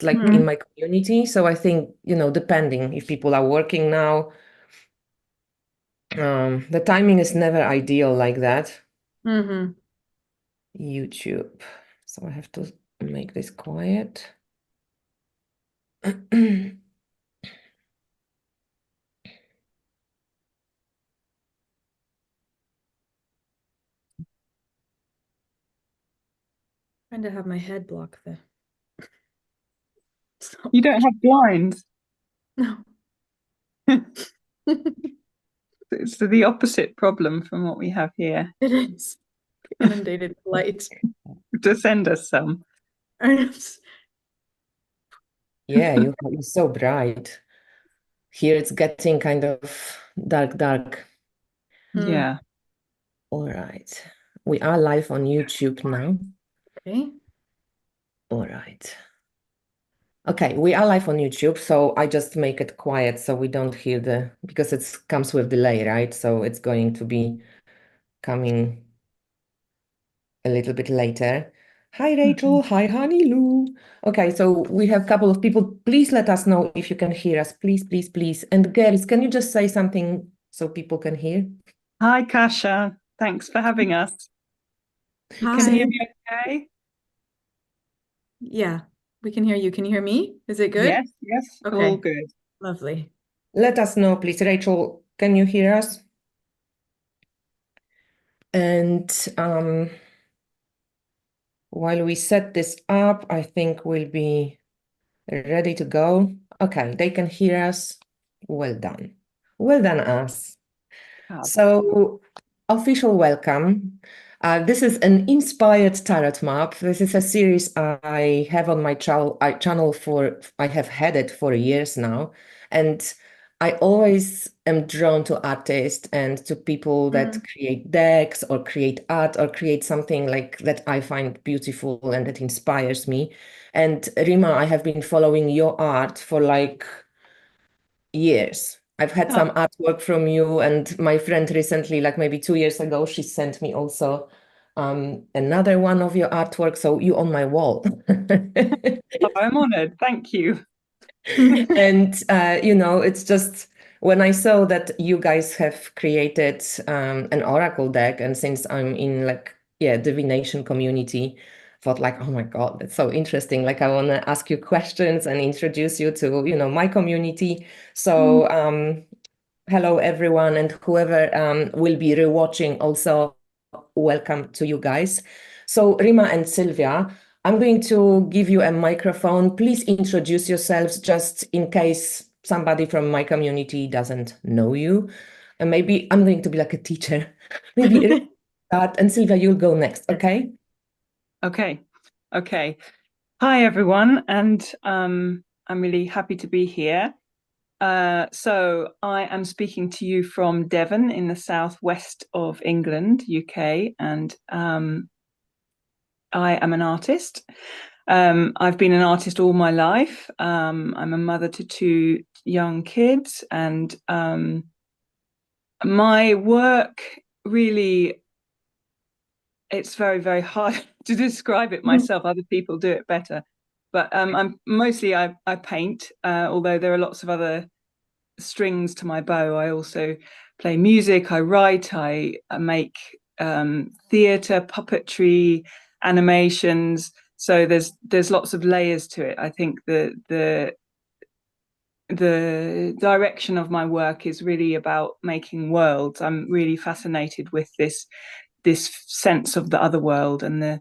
like in my community. So I think, depending if people are working now, the timing is never ideal like that. Mm-hmm. YouTube. So I have to make this quiet. Trying to have my head block the You stop. don't have blinds. No. It's the opposite problem from what we have here. It is inundated with light. To send us some. Yeah, you're so bright. Here it's getting kind of dark, dark. Mm, Yeah. All right. We are live on YouTube now. okay. All right. Okay, we are live on YouTube, so I just make it quiet so we don't hear because it comes with delay, right? So it's going to be coming a little bit later. Hi, Rachel. Hi, Honey Lou. Okay, so we have a couple of people. Please let us know if you can hear us. Please, please, please. And girls, can you just say something so people can hear? Hi, Kasha. Thanks for having us. You can Hi. hear me okay? Yeah, we can hear you. Can you hear me? Is it good? Yes, yes, all Okay, good. lovely. Let us know, please. Rachel, can you hear us? And while we set this up, I think we'll be ready to go. Okay, they can hear us. Well done. Well done, us. So, official welcome. This is an inspired tarot map. This is a series I have on my channel I have had it for years now. And I always am drawn to artists and to people that create decks or create art or create something like that I find beautiful and that inspires me. And Rima, I have been following your art for like years. I've had some artwork from you, and my friend recently, like maybe 2 years ago, she sent me also another one of your artwork. So you on my wall. Oh, I'm honored. Thank you. And it's just when I saw that you guys have created an oracle deck, and since I'm in like divination community, thought like, oh my God, that's so interesting. Like I want to ask you questions and introduce you to my community. So hello everyone, and whoever will be rewatching also, welcome to you guys. So Rima and Sylvia, I'm going to give you a microphone. Please introduce yourselves just in case somebody from my community doesn't know you. And maybe I'm going to be like a teacher. Maybe start, and Sylvia, you'll go next, okay? Okay. Okay. Hi, everyone. And I'm really happy to be here. So I am speaking to you from Devon in the southwest of England, UK, and I am an artist. I've been an artist all my life. I'm a mother to two young kids, and my work really, it's very, very hard to describe it myself. Other people do it better. But I paint, although there are lots of other strings to my bow. I also play music, I write, I make theatre, puppetry, animations. So there's lots of layers to it. I think the direction of my work is really about making worlds. I'm really fascinated with this sense of the other world and the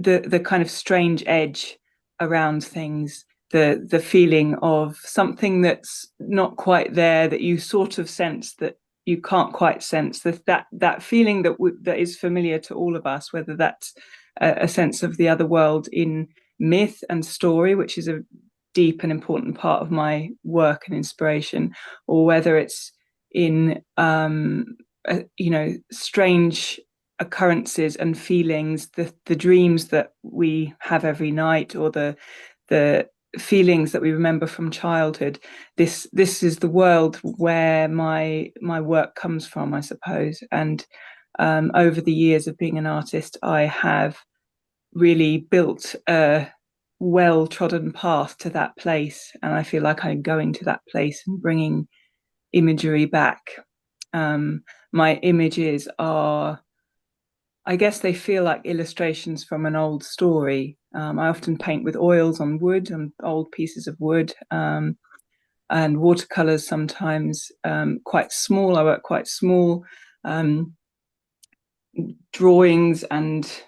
the kind of strange edge around things, the feeling of something that's not quite there, that you sort of sense that you can't quite sense, that feeling that is familiar to all of us, whether that's a sense of the other world in myth and story, which is a deep and important part of my work and inspiration, or whether it's in strange occurrences and feelings, the dreams that we have every night, or the feelings that we remember from childhood. This is the world where my work comes from, I suppose. And over the years of being an artist, I have really built well-trodden path to that place, and I feel like I'm going to that place and bringing imagery back. My images are, I guess they feel like illustrations from an old story. I often paint with oils on wood, on old pieces of wood, and watercolors sometimes, quite small. I work quite small, drawings, and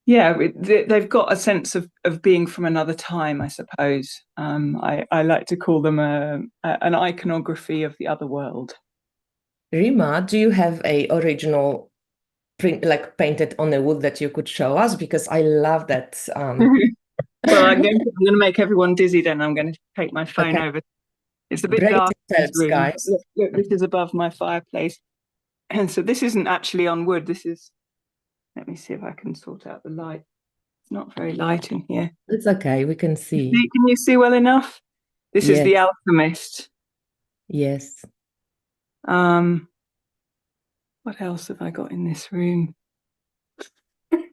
yeah, they've got a sense of being from another time, I suppose. I like to call them an iconography of the other world. Rima, do you have a original print, like painted on the wood that you could show us? Because I love that. Well, I'm going to make everyone dizzy then. I'm going to take my phone Okay. over. It's a bit Brace dark in this yourselves, room. guys. Look, this is above my fireplace. And so this isn't actually on wood. This is, let me see if I can sort out the light. It's not very light in here. It's okay, we can see. Can you see well enough? This is Yes. The Alchemist. Yes. What else have I got in this room?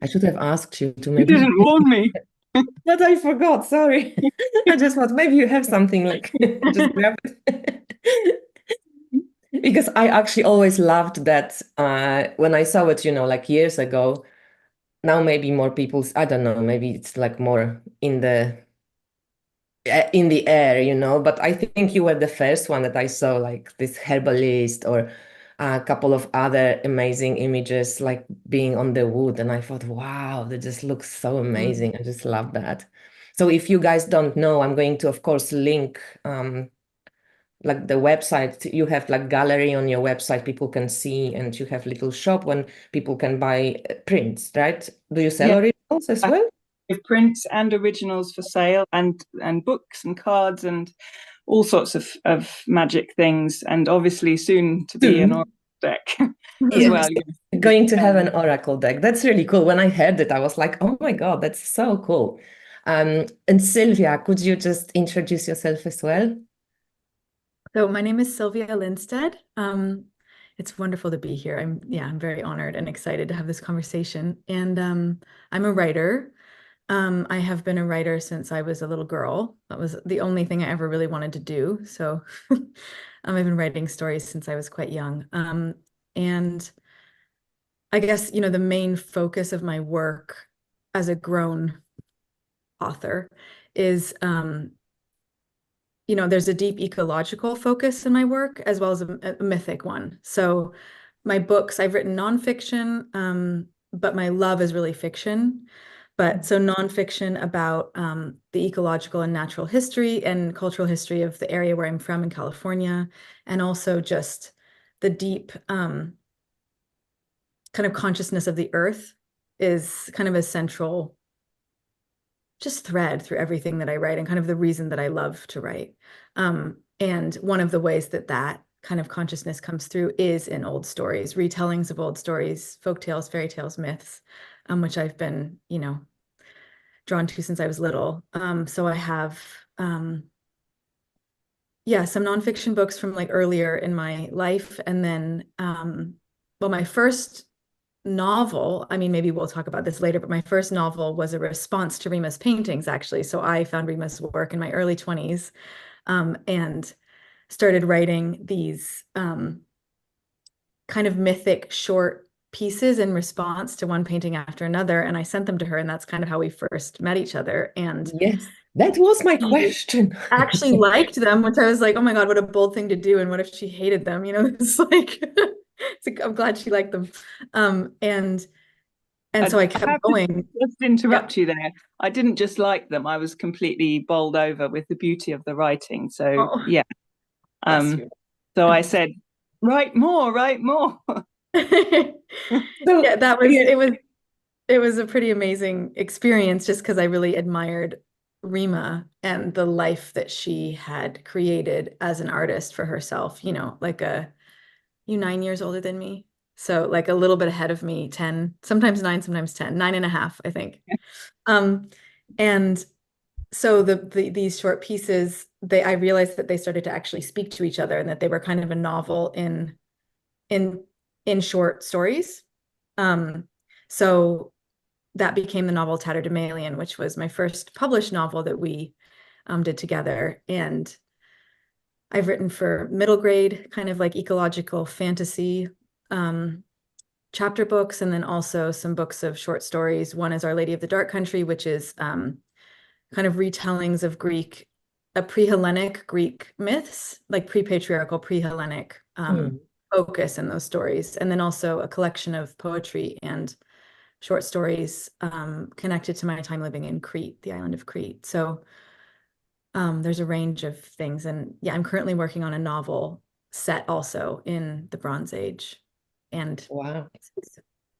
I should have asked you to You maybe. didn't warn me. But I forgot, sorry. I just thought maybe you have something like just grab it. Because I actually always loved that when I saw it, like years ago. Now maybe more people, I don't know, maybe it's like more in the air, but I think you were the first one that I saw, like this herbalist or a couple of other amazing images like being on the wood, and I thought, wow, that just looks so amazing. I just love that. So if you guys don't know, I'm going to, of course, link like the website. You have like gallery on your website, people can see, and you have little shop when people can buy prints, right? Do you sell Yeah. originals as well? With prints and originals for sale, and books and cards and all sorts of magic things, and obviously soon to be an oracle deck as well. Going to have an oracle deck. That's really cool. When I heard it, I was like, oh my God, that's so cool. And Sylvia, could you just introduce yourself as well? So my name is Sylvia Linsteadt. It's wonderful to be here. I'm very honored and excited to have this conversation. And I'm a writer. I have been a writer since I was a little girl. That was the only thing I ever really wanted to do. So I've been writing stories since I was quite young. And I guess, the main focus of my work as a grown author is there's a deep ecological focus in my work as well as a mythic one. So my books, I've written nonfiction, but my love is really fiction. But so nonfiction about the ecological and natural history and cultural history of the area where I'm from in California, and also just the deep kind of consciousness of the earth is kind of a central just thread through everything that I write, and kind of the reason that I love to write. And one of the ways that that kind of consciousness comes through is in old stories, retellings of old stories, folk tales, fairy tales, myths, which I've been, drawn to since I was little. So I have, some nonfiction books from like earlier in my life. And then, my first novel, I mean, maybe we'll talk about this later, but my first novel was a response to Rima's paintings, actually. So I found Rima's work in my early 20s, and started writing these kind of mythic short pieces in response to one painting after another. And I sent them to her, and that's kind of how we first met each other. And yes, that was my question. Actually liked them, which I was like, oh my God, what a bold thing to do. And what if she hated them? It's like, I'm glad she liked them. And so I kept going. Just interrupt you there. I didn't just like them. I was completely bowled over with the beauty of the writing. So yeah. So I said, write more, write more. Yeah, it was a pretty amazing experience, just because I really admired Rima and the life that she had created as an artist for herself, like you 9 years older than me. So like a little bit ahead of me, 10, sometimes 9, sometimes 10, 9.5, I think. And so these short pieces, I realized that they started to actually speak to each other, and that they were kind of a novel in short stories. So that became the novel Tatterdemalion, which was my first published novel that we did together. And I've written for middle grade, kind of like ecological fantasy chapter books, and then also some books of short stories. One is Our Lady of the Dark Country, which is kind of retellings of pre-Hellenic Greek myths, like pre-patriarchal, pre-Hellenic focus in those stories. And then also a collection of poetry and short stories connected to my time living in Crete, the island of Crete. So there's a range of things. And yeah, I'm currently working on a novel set also in the Bronze Age. And wow.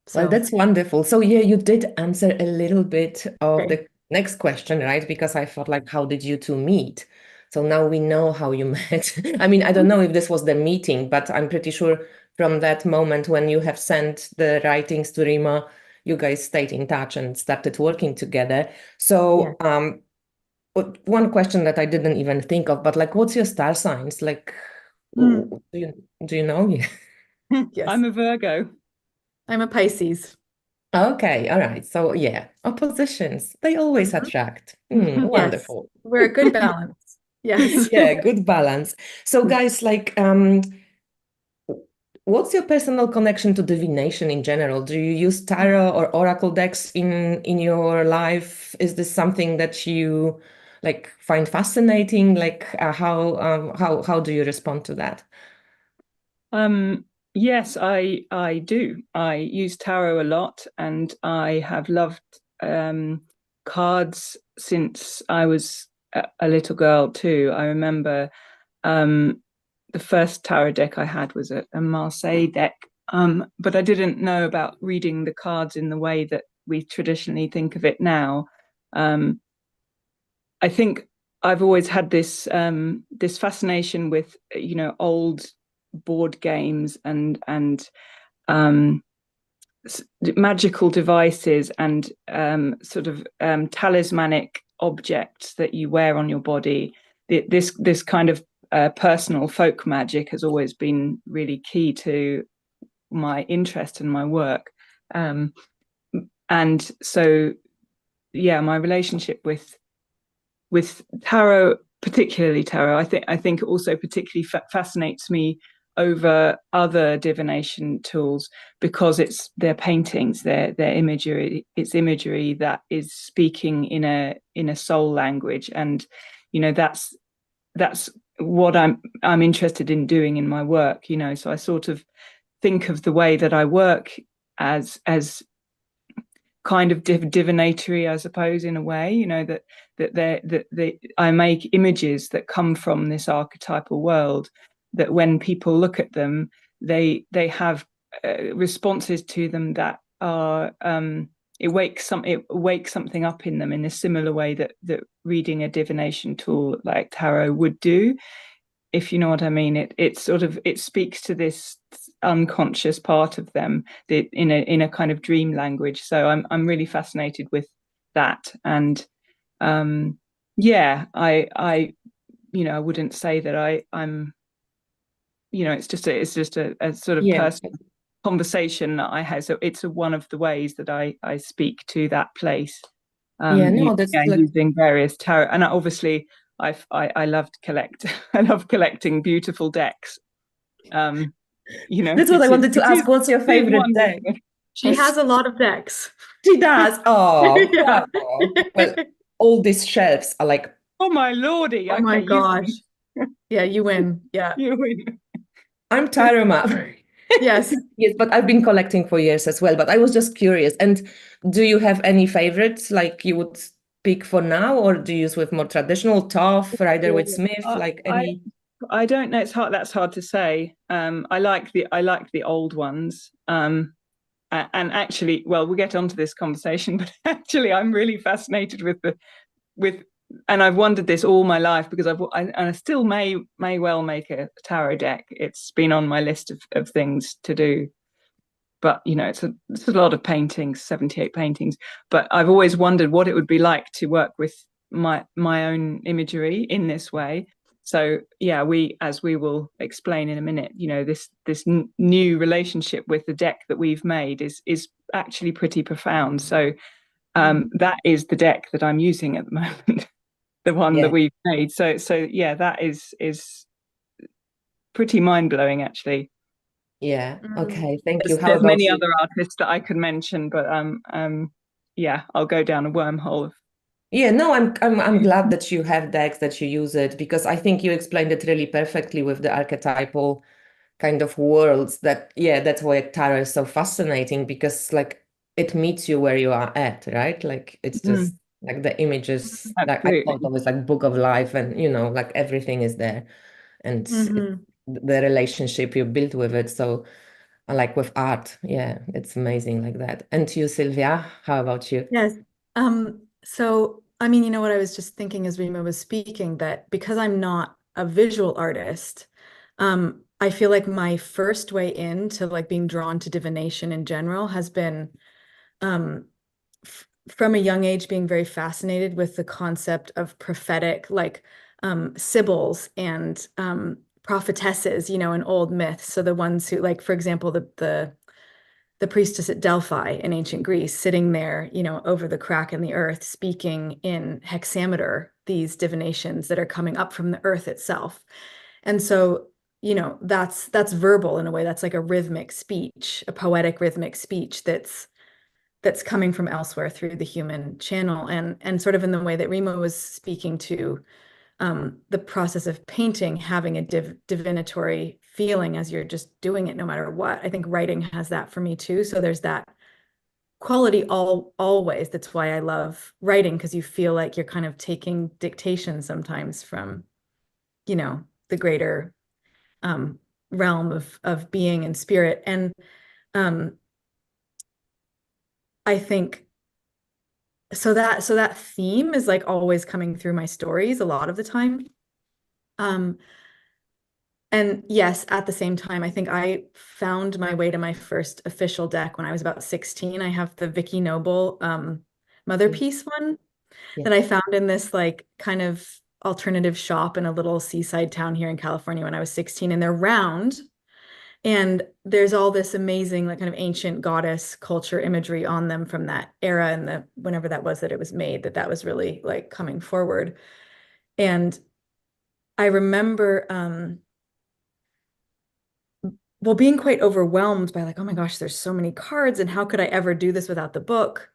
So, well, that's wonderful. So yeah, you did answer a little bit of okay. the next question, right? Because I thought like, how did you two meet? So now we know how you met. I mean, I don't know if this was the meeting, but I'm pretty sure from that moment when you have sent the writings to Rima, you guys stayed in touch and started working together. So one question that I didn't even think of, but like, what's your star signs? Like, do you know? Yes. I'm a Virgo. I'm a Pisces. Okay, all right. So yeah, oppositions, they always attract. Wonderful. Yes, we're a good balance. Yes. Yeah, good balance. So guys, like what's your personal connection to divination in general? Do you use tarot or oracle decks in your life? Is this something that you like find fascinating? Like how do you respond to that? Yes, I do. I use tarot a lot, and I have loved cards since I was a little girl too. I remember the first tarot deck I had was a Marseille deck, but I didn't know about reading the cards in the way that we traditionally think of it now. I think I've always had this fascination with old board games and magical devices and sort of talismanic objects that you wear on your body. This kind of personal folk magic has always been really key to my interest and my work. And so, yeah, my relationship with tarot, particularly tarot, I think also particularly fascinates me over other divination tools because it's their paintings, their imagery. It's imagery that is speaking in a soul language, and that's what I'm interested in doing in my work. So I sort of think of the way that I work as kind of divinatory, I suppose, in a way, that I make images that come from this archetypal world, that when people look at them, they have responses to them that are it wakes something up in them in a similar way that reading a divination tool like tarot would do, if you know what I mean. It sort of speaks to this unconscious part of them in a kind of dream language. So I'm really fascinated with that. And yeah, I wouldn't say that I'm it's just a sort of personal conversation that I have. So it's one of the ways that I speak to that place. Using various tarot, and obviously I loved I love collecting beautiful decks. That's what I wanted to ask. What's your favorite deck? She has a lot of decks. She does. Oh, yeah. Well, all these shelves are like, oh my lordy. Oh my gosh. Yeah, you win. Yeah. You win. I'm tarot maverick. Yes. Yes, but I've been collecting for years as well. But I was just curious. And do you have any favorites like you would pick for now, or do you use with more traditional Toff, Rider-Waite-Smith, like any? I don't know. That's hard to say. I like the old ones. And actually, well, we'll get onto this conversation, but actually, I'm really fascinated with, and I've wondered this all my life because I still may well make a tarot deck. It's been on my list of things to do, but it's a lot of paintings, 78 paintings. But I've always wondered what it would be like to work with my own imagery in this way. So yeah, as we will explain in a minute, this new relationship with the deck that we've made is actually pretty profound. So That is the deck that I'm using at the moment, the one that Yeah. we've made. So yeah, that is pretty mind blowing actually. Yeah. Mm. Okay. Thank you. How There's about many you? other artists that I could mention, but yeah, I'll go down a wormhole. Yeah, no, I'm glad that you have decks that you use it because I think you explained it really perfectly with the archetypal kind of worlds that yeah, that's why tarot is so fascinating because like it meets you where you are at, right? Like it's just Mm, like the images like I thought absolutely. of as like book of life and like everything is there and Hmm. the relationship you build with it. So like with art, yeah, it's amazing like that. And you, Sylvia, how about you? Yes. So I mean, you know what I was just thinking as Rima was speaking, that because I'm not a visual artist, I feel like my first way into like being drawn to divination in general has been um from a young age being very fascinated with the concept of prophetic, like sibyls and prophetesses, in old myths. So the ones who, like, for example, the priestess at Delphi in ancient Greece, sitting there, over the crack in the earth, speaking in hexameter, these divinations that are coming up from the earth itself. And so, that's verbal in a way. That's like a rhythmic speech, a poetic rhythmic speech that's coming from elsewhere through the human channel. And sort of in the way that Rima was speaking to the process of painting having a divinatory feeling as you're just doing it no matter what. I think writing has that for me too. So there's that quality always. That's why I love writing, because you feel like you're kind of taking dictation sometimes from, the greater um, realm of being and spirit. And um, I think so that theme is like always coming through my stories a lot of the time. Um, And yes, at the same time, I think I found my way to my first official deck when I was about 16. I have the Vicky Noble Mother Yeah. Piece one Yeah. that I found in this like kind of alternative shop in a little seaside town here in California when I was 16. And they're round. And there's all this amazing, like kind of ancient goddess culture imagery on them from that era and the whenever that was that it was made, that was really like coming forward. And I remember well, being quite overwhelmed by like, oh my gosh, there's so many cards, and how could I ever do this without the book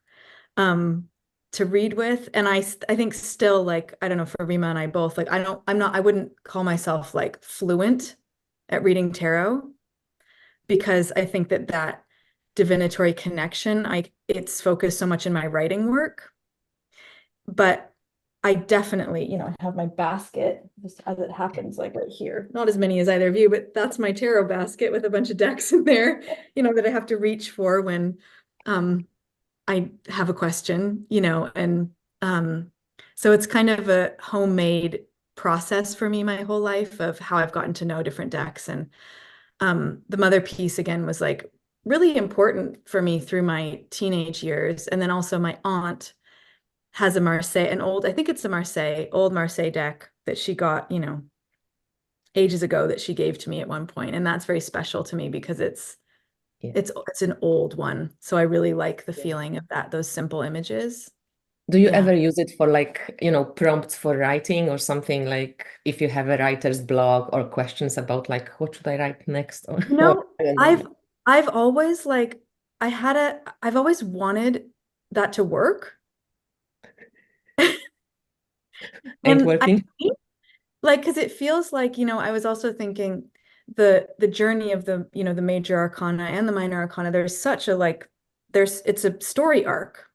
um, to read with? And I think still like, I don't know, for Rima and I both, like, I wouldn't call myself like fluent at reading tarot because I think that divinatory connection, it's focused so much in my writing work, but I definitely, I have my basket just as it happens, like right here. Not as many as either of you, but that's my tarot basket with a bunch of decks in there, that I have to reach for when I have a question, and so it's kind of a homemade process for me my whole life of how I've gotten to know different decks. And the mother piece again was like really important for me through my teenage years. And then also my aunt has a Marseille, I think it's a old Marseille deck that she got, ages ago that she gave to me at one point. And that's very special to me because it's Yeah. it's an old one. So I really like the Yeah. feeling of those simple images. Do you Yeah. ever use it for like, prompts for writing or something like if you have a writer's blog or questions about like what should I write next or, You or know, I don't know. I've always like I've always wanted that to work. Ain't And I working? think like because it feels like, I was also thinking the journey of the major arcana and the minor arcana, there's such a like it's a story arc.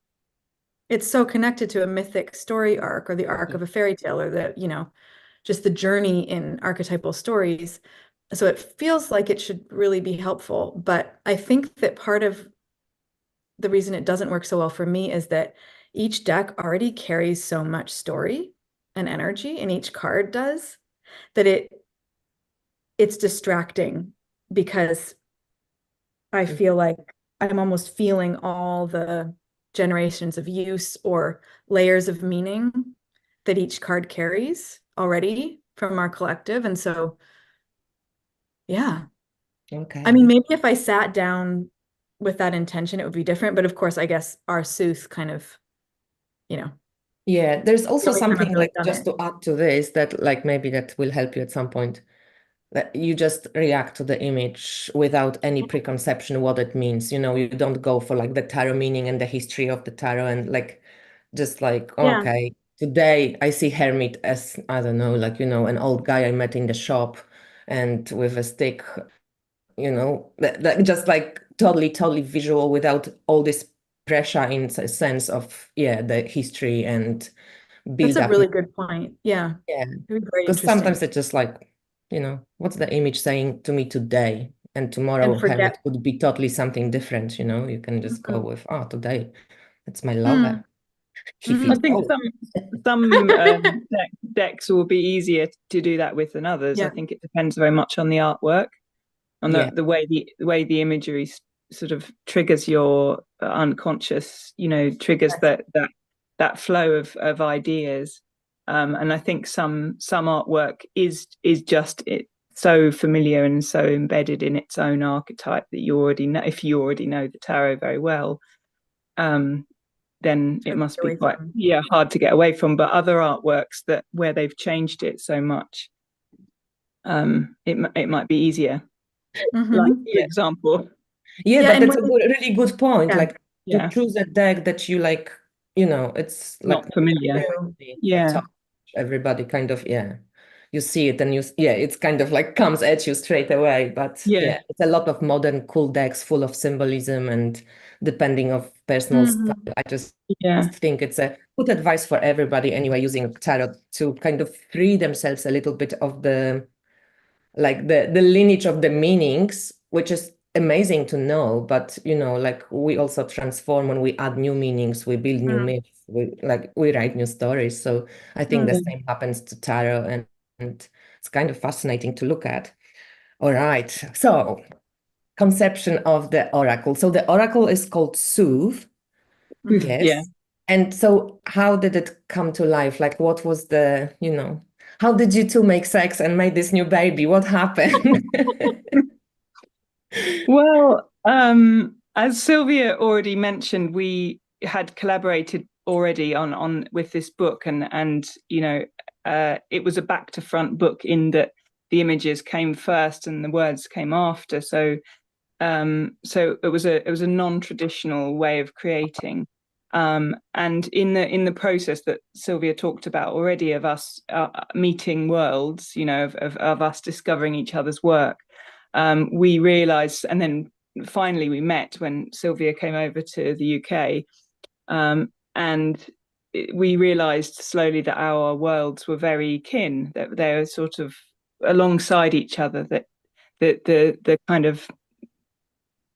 It's so connected to a mythic story arc or the arc Yeah. of a fairy tale or just the journey in archetypal stories. So it feels like it should really be helpful. But I think that part of the reason it doesn't work so well for me is that each deck already carries so much story and energy, and each card does, that it's distracting because I Mm. feel like I'm almost feeling all the generations of use or layers of meaning that each card carries already from our collective. And so, yeah. I Okay. mean, maybe if I sat down with that intention, it would be different. But of course, I guess our Sooth kind of you know, Yeah, there's the also only time I've something really like done just it. to add to this that like maybe that will help you at some point. That you just react to the image without any preconception what it means. You know, you don't go for like the tarot meaning and the history of the tarot and like just like, Yeah, okay, today I see hermit as, I don't know, like, you know, an old guy I met in the shop and with a stick, you know, that just like totally visual without all this pressure in a sense of, yeah, the history and that's build a up. really good point. Yeah, Yeah. it'd be very Because interesting. sometimes it's just like, you know, what's the image saying to me today? And And tomorrow, forget. Hermit could be totally something different, you know? You can just go Mhm. with, oh, today, it's my lover. Mm. He I feels Mm. think old. some decks will be easier to do that with than others. I Yeah. think it depends very much on the artwork, on Yeah. the way the imagery sort of triggers your unconscious, you know, triggers Yes. that flow of ideas. And I think some artwork is just it so familiar and so embedded in its own archetype that you already know, if you already know the tarot very well, um, then it Hard to must get be away quite, from. yeah, hard to get away from. But other artworks that where they've changed it so much, it might be easier. Like, Hmm. for Yeah. example, Yeah, Yeah, but and that's what a really good point. yeah, Like to yeah, choose a deck that you like, you know, it's like not familiar. true. a Yeah, touch. Everybody kind of, yeah. You see it and yeah, it's kind of like comes at you straight away. But yeah, yeah, it's a lot of modern cool decks full of symbolism and depending of personal style. Hmm. I just yeah, think it's a good advice for everybody anyway, using tarot to kind of free themselves a little bit of the like the lineage of the meanings, which is amazing to know, but you know, like we also transform when we add new meanings, we build new Mm. myths, we write new stories. So I think the Mm. same happens to tarot, and it's kind of fascinating to look at. All right, so conception of the oracle. So the oracle is called Sooth. Mhm. yeah. Yes. And so how did it come to life? Like what was the, you know, how did you two make sex and made this new baby? What happened? Well, as Sylvia already mentioned, we had collaborated already on with this book, and you know, it was a back to front book in that the images came first and the words came after. So it was a non-traditional way of creating. And in the process that Sylvia talked about already of us meeting worlds, you know, of us discovering each other's work, we realized, and then finally we met when Sylvia came over to the UK, and we realized slowly that our worlds were very kin, that they were sort of alongside each other, that the kind of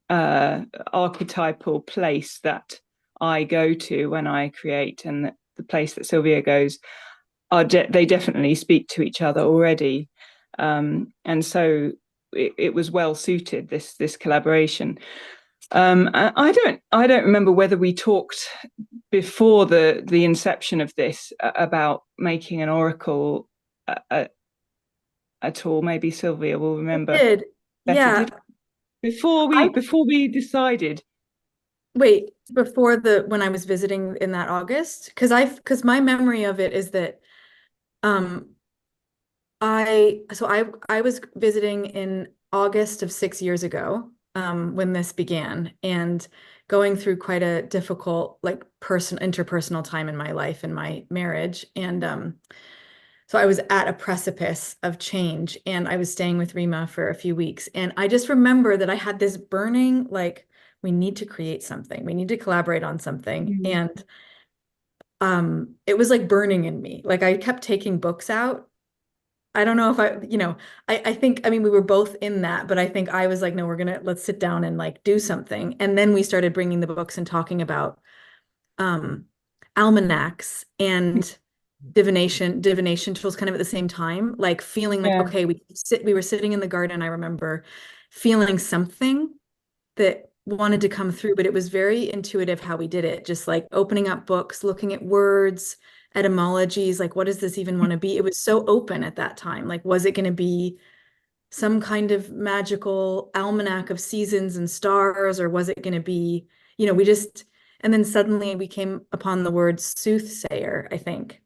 archetypal place that I go to when I create, and the place that Sylvia goes, they definitely speak to each other already, and so it was well suited, this collaboration. I don't remember whether we talked before the inception of this about making an oracle at all. Maybe Sylvia will I remember did. better. Yeah. Did I before we decided? wait, before the when I was visiting in that August, because my memory of it is that um I was visiting in August of 6 years ago, when this began, and going through quite a difficult like interpersonal time in my life and my marriage. And so I was at a precipice of change, and I was staying with Rima for a few weeks. And I just remember that I had this burning, like, we need to create something. We need to collaborate on something. Mm. And it was like burning in me. Like I kept taking books out. I don't know if I think, I mean, we were both in that, but I think I was like, no, let's sit down and like do something. And then we started bringing the books and talking about um, almanacs and divination tools kind of at the same time, like feeling like, Yeah. okay, we were sitting in the garden. I remember feeling something that wanted to come through, but it was very intuitive how we did it. Just like opening up books, looking at words, etymologies, like what does this even want to be? It was so open at that time. Like, was it going to be some kind of magical almanac of seasons and stars, or was it going to be, we just And then suddenly we came upon the word soothsayer, I think,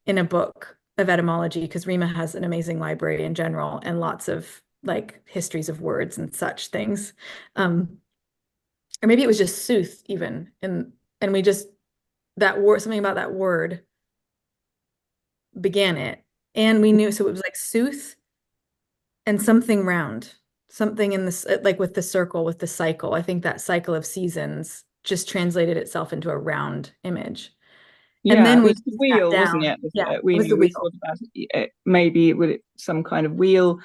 in a book of etymology, because Rima has an amazing library in general and lots of like histories of words and such things. Or maybe it was just sooth even. And we just, that word, something about that word began it. And we knew, so it was like sooth and something round, something in this, like with the circle, with the cycle. I think that cycle of seasons just translated itself into a round image. And Yeah, then it we was the sat wheel, wasn't down. it? Yeah, it We was the knew we wheel. thought about it, maybe it would some kind of wheel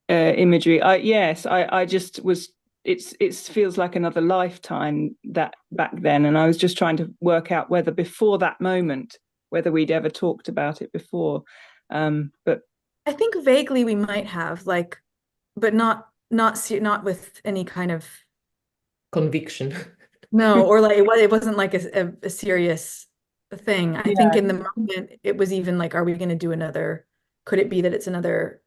imagery. Yes, I just was. It feels like another lifetime that back then, and I was just trying to work out whether before that moment, whether we'd ever talked about it before. But I think vaguely we might have, like, but not with any kind of Conviction. no, or like it wasn't like a serious thing. I think yeah, in the moment it was even like, are we going to do another? Could it be that it's another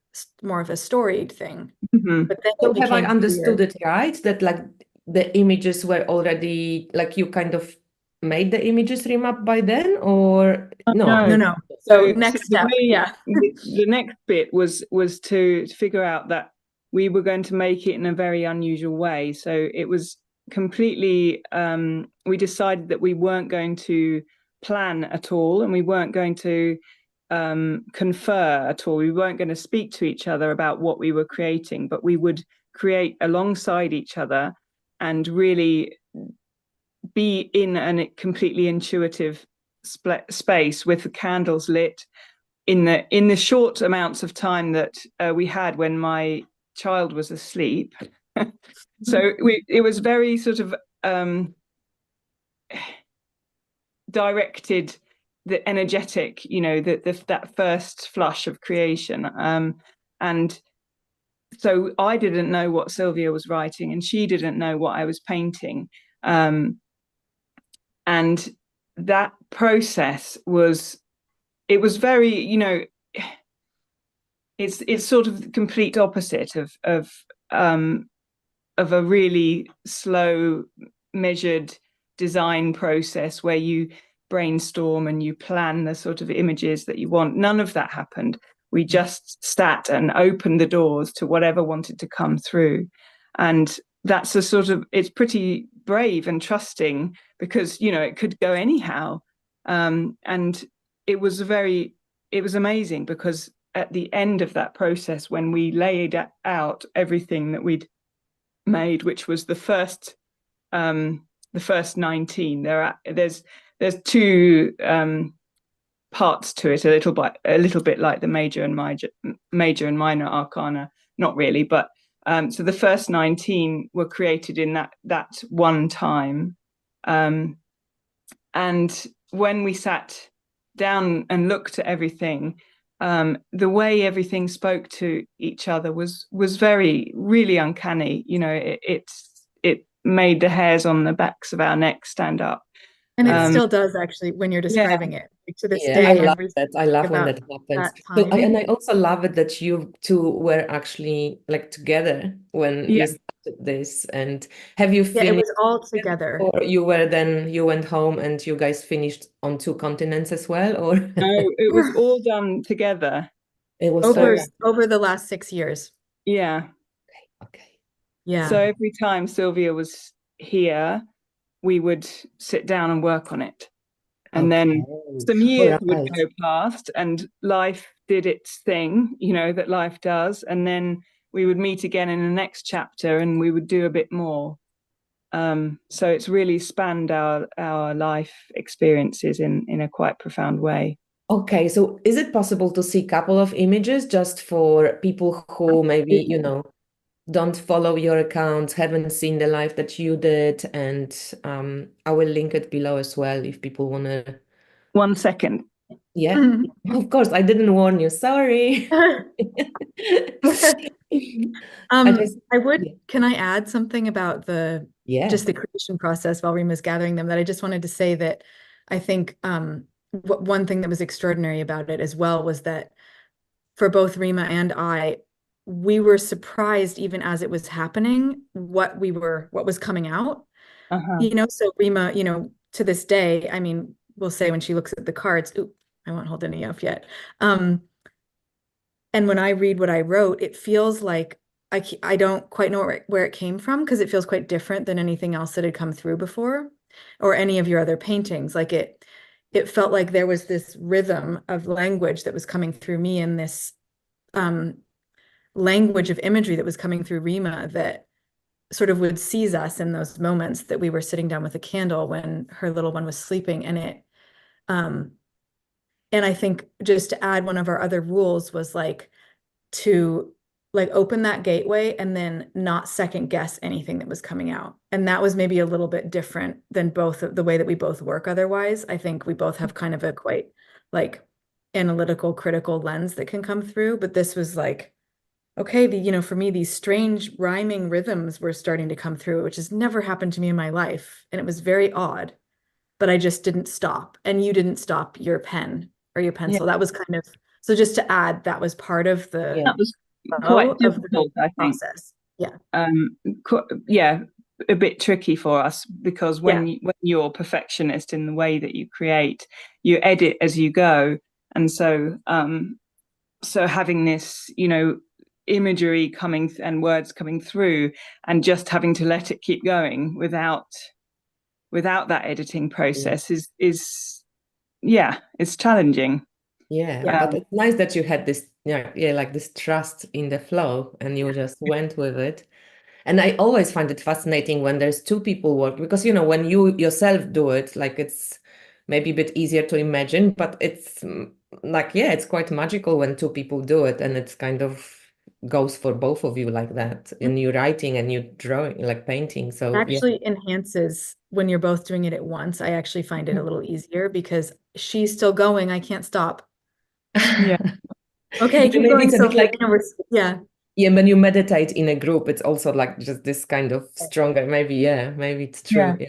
more of a storied thing? mhm. But then So it have I became understood clear. it right? That like the images were already like you kind of made the images remap by then, or no? No, No. no. So So next the step, way yeah. the next bit was to figure out that we were going to make it in a very unusual way. So it was completely we decided that we weren't going to plan at all, and we weren't going to confer at all. We weren't going to speak to each other about what we were creating, but we would create alongside each other and really be in a completely intuitive space with the candles lit in the short amounts of time that we had when my child was asleep. So it was very sort of directed, the energetic, that first flush of creation. And so I didn't know what Sylvia was writing, and she didn't know what I was painting. And that process was, it was very, it's sort of the complete opposite of a really slow, measured design process where you brainstorm and you plan the sort of images that you want. None of that happened. We just sat and opened the doors to whatever wanted to come through. And that's a sort of, it's pretty brave and trusting because, it could go anyhow. And it was it was amazing because at the end of that process, when we laid out everything that we'd made, which was the first 19. There's two parts to it, a little bit like the major and minor arcana, not really, but so the first 19 were created in that one time, and when we sat down and looked at everything, the way everything spoke to each other was very really uncanny. It made the hairs on the backs of our necks stand up. And it still does actually when you're Yeah, describing it. Like, to this Yeah, I day, love every that. I love when about that happens. that So, time. and I also love it that you two were actually like together when yeah. you started this. And have you Yeah, it finished, was all together. or you went home and you guys finished on two continents as well, or No, it was all done together. it was So Over the last 6 years. yeah. okay. So Yeah. every time Sylvia was here, we would sit down and work on it. And Okay. then some All years would right. go past and life did its thing, that life does. And then we would meet again in the next chapter and we would do a bit more. So it's really spanned our life experiences in a quite profound way. Okay, so is it possible to see a couple of images just for people who maybe, don't follow your account, haven't seen the live that you did, and I will link it below as well if people want to. 1 second. Yeah, of course, I didn't warn you. Sorry. I just, I would, yeah. can I add something about Yeah. just the creation process while Rima's gathering them, that I just wanted to say that I think one thing that was extraordinary about it as well was that for both Rima and I, we were surprised even as it was happening, what was coming out. Uh-huh. So Rima, to this day, I mean, we'll say when she looks at the cards, ooh, I won't hold any up yet. And when I read what I wrote, it feels like I don't quite know where it came from, because it feels quite different than anything else that had come through before, or any of your other paintings. Like it felt like there was this rhythm of language that was coming through me, and this language of imagery that was coming through Rima that sort of would seize us in those moments that we were sitting down with a candle when her little one was sleeping. Um, and I think, just to add, one of our other rules was like to like open that gateway and then not second guess anything that was coming out. And that was maybe a little bit different than both of the way that we both work. Otherwise, I think we both have kind of a quite like analytical, critical lens that can come through. But this was like, okay, for me, these strange rhyming rhythms were starting to come through, which has never happened to me in my life. And it was very odd, but I just didn't stop. And you didn't stop your pen or your Yeah. pencil. That was kind of, so just to add, that was part of the That was flow quite of the difficult, I think. process. Yeah. Yeah, a bit tricky for us, because when Yeah. you're a perfectionist in the way that you create, you edit as you go. And so having this, imagery coming and words coming through, and just having to let it keep going without that editing process is yeah, it's challenging. Yeah, Yeah. but it's nice that you had this, like this trust in the flow and you just went with it. And I always find it fascinating when there's two people work, because, when you yourself do it, like it's maybe a bit easier to imagine, but it's like, yeah, it's quite magical when two people do it, and it's kind of goes for both of you like that, and you writing and you drawing, like painting. So yeah. Actually enhances when you're both doing it at once. I actually find it a little easier because she's still going. I can't stop. Yeah. Okay, keep Maybe going, it's a bit Sylvia. like, Yeah. yeah, when you meditate in a group, it's also like just this kind of stronger, maybe, yeah, maybe it's true. Yeah. Yeah.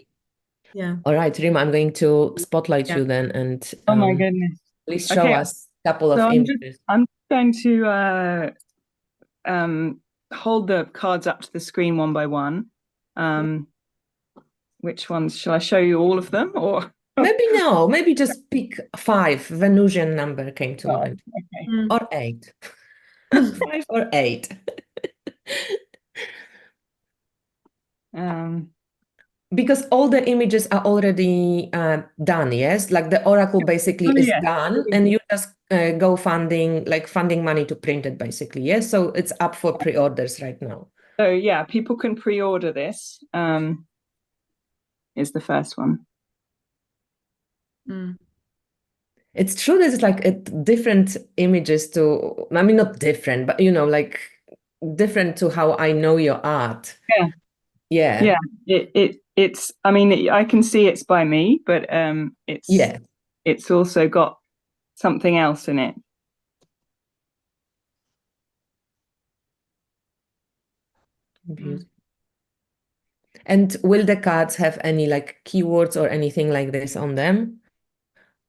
Yeah. All right, Rima, I'm going to spotlight Yeah. you then, and Oh my goodness. please show Okay, us a couple of so images. I'm going to hold the cards up to the screen one by one. Which ones shall I show you? All of them, or Maybe no, maybe just pick 5. Venusian number came to mind. okay. Or 8. 5 or 8. Because all the images are already done, yes? Like the oracle basically Oh is yeah. done, and you just go funding money to print it, basically, yes? So it's up for pre-orders right now. So yeah, people can pre-order this. Is the first one. It's true that it's like different images to, I mean, not different, but like different to how I know your art. Yeah. Yeah. Yeah. It's. I mean, I can see it's by me, but Yeah. it's also got something else in it. Beautiful. And will the cards have any like keywords or anything like this on them?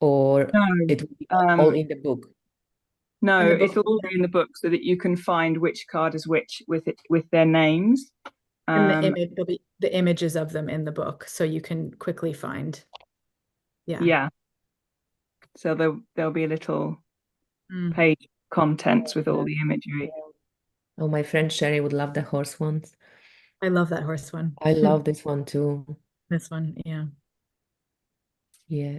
Or No. it will be all in the book? No, In the book, it'll all be in the book so that you can find which card is which with their names. and the image, there'll be the images of them in the book, so you can quickly find. Yeah. Yeah. So there'll be a little page of contents with all the imagery. Oh, my friend Sherry would love the horse ones. I love that horse one. I love this one too. This one, yeah. Yeah.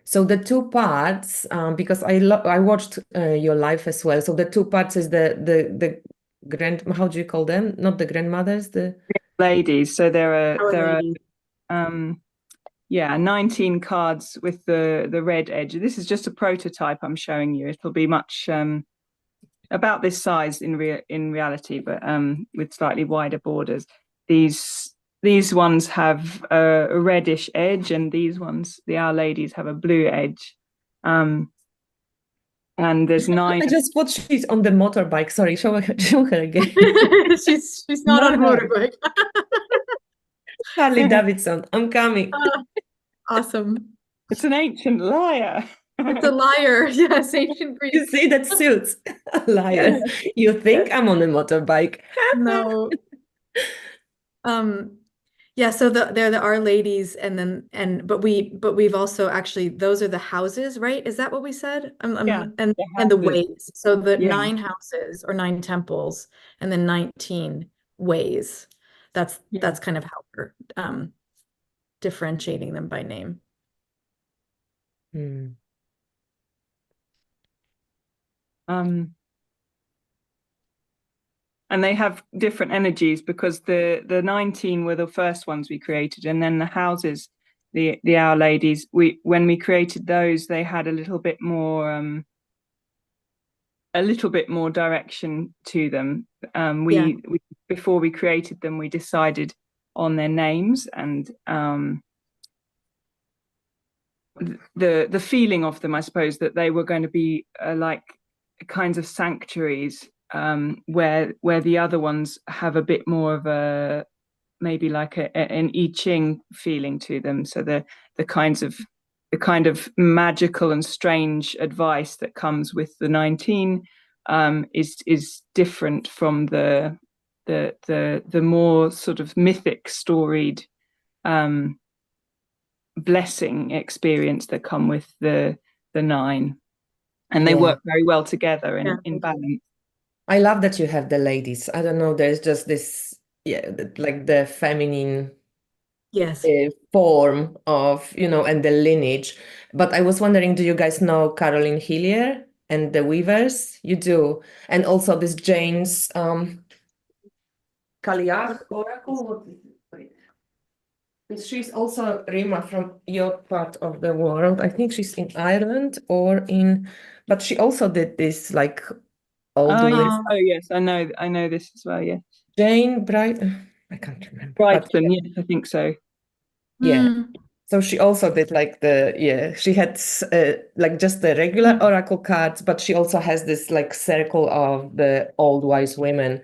So the two parts, because I watched your life as well. So the two parts is the how do you call them? Not the grandmothers, the Ladies. So there Our are lady. 19 cards with the red edge. This is just a prototype I'm showing you. It'll be much about this size in reality, but with slightly wider borders. These ones have a reddish edge, and these ones, the Our Ladies, have a blue edge. And there's 9. I just thought she's on the motorbike. Sorry, show her again. she's not on a motorbike. Harley Davidson, I'm coming. Awesome. It's an ancient lyre. It's a lyre. Yes, ancient Greek. You see that suits a liar. Yes. You think I'm on a motorbike. No, Yeah, so they're the Our Ladies, and then we've also actually, those are the houses, right? Is that what we said? Yeah, the And the houses. ways. So the Yeah, 9 houses or 9 temples, and then 19 ways. yeah. That's kind of how we're differentiating them by name. Hmm. Um, and they have different energies because the 19 were the first ones we created, and then the houses, the Our Ladies, when we created those, they had a little bit more direction to them. Yeah. We before we created them, we decided on their names, and the feeling of them, I suppose, that they were going to be like kinds of sanctuaries, where the other ones have a bit more of a, maybe like an I Ching feeling to them. So the kinds of the kind of magical and strange advice that comes with the 19 is different from the more sort of mythic storied blessing experience that come with the 9, and they Yeah. work very well together Yeah. in balance. I love that you have the ladies. I don't know, there's just this, yeah, like the feminine Yes. form of, and the lineage. But I was wondering, do you guys know Caroline Hillier and the Weavers? You do. And also this Jane's Kaliach Oracle. What is it? Wait. She's also Rima from your part of the world. I think she's in Ireland but she also did this like old Oh yes, Um, oh yes, I know this as well. Yeah, Jane Bright. I can't remember, but Brighton. Yes, I think so. yeah. mm, So she also did like she had like just the regular mm, oracle cards, but she also has this like circle of the old wise women.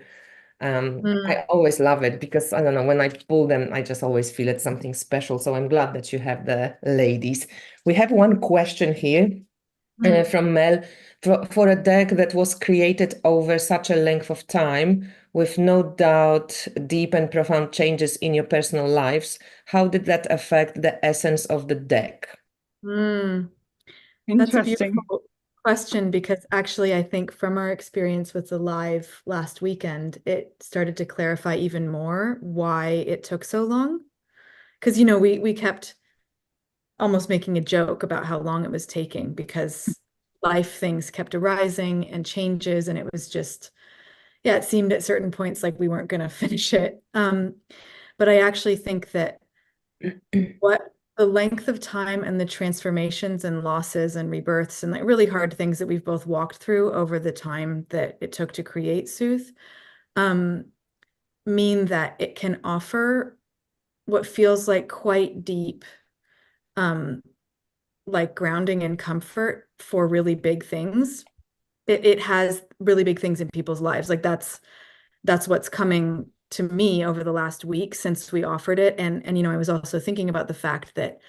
mm, I always love it because I don't know, when I pull them, I just always feel it's something special. So I'm glad that you have the ladies. We have one question here mm. from Mel. For a deck that was created over such a length of time, with no doubt deep and profound changes in your personal lives, how did that affect the essence of the deck? Mm. That's a Interesting. beautiful question because actually, I think from our experience with the live last weekend, it started to clarify even more why it took so long. Because, we kept almost making a joke about how long it was taking because life things kept arising and changes, and it was just, yeah, it seemed at certain points like we weren't going to finish it. But I actually think that what the length of time and the transformations and losses and rebirths and like really hard things that we've both walked through over the time that it took to create Sooth um, mean that it can offer what feels like quite deep um, like grounding and comfort for really big things. It has really big things in people's lives. Like that's what's coming to me over the last week since we offered it. And I was also thinking about the fact that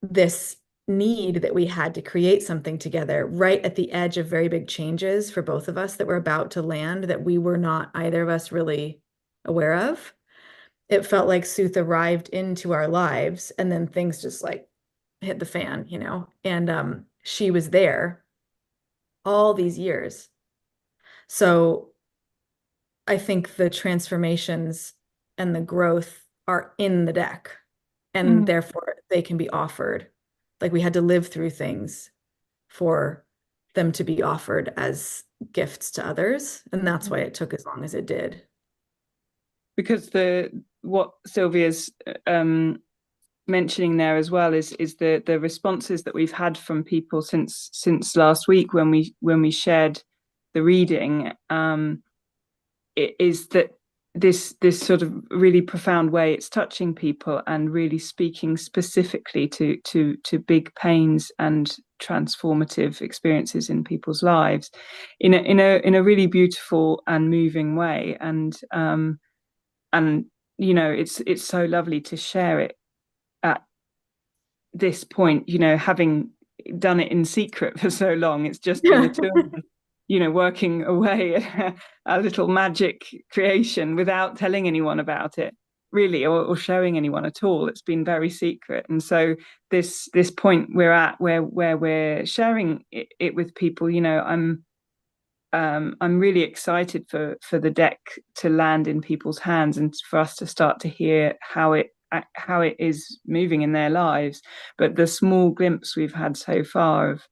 this need that we had to create something together right at the edge of very big changes for both of us that were about to land that we were not either of us really aware of. It felt like Sooth arrived into our lives and then things just like hit the fan, and she was there all these years. So I think the transformations and the growth are in the deck, and Mm. therefore they can be offered. Like we had to live through things for them to be offered as gifts to others, and that's why it took as long as it did. Because what Sylvia's mentioning there as well is the responses that we've had from people since last week when we shared the reading, is that this sort of really profound way it's touching people and really speaking specifically to big pains and transformative experiences in people's lives in a really beautiful and moving way, and it's so lovely to share it at this point, having done it in secret for so long. It's just been the two of us, working away at a little magic creation without telling anyone about it, really, or showing anyone at all. It's been very secret. And so this point we're at where we're sharing it with people, I'm really excited for the deck to land in people's hands and for us to start to hear how it is moving in their lives. But the small glimpse we've had so far of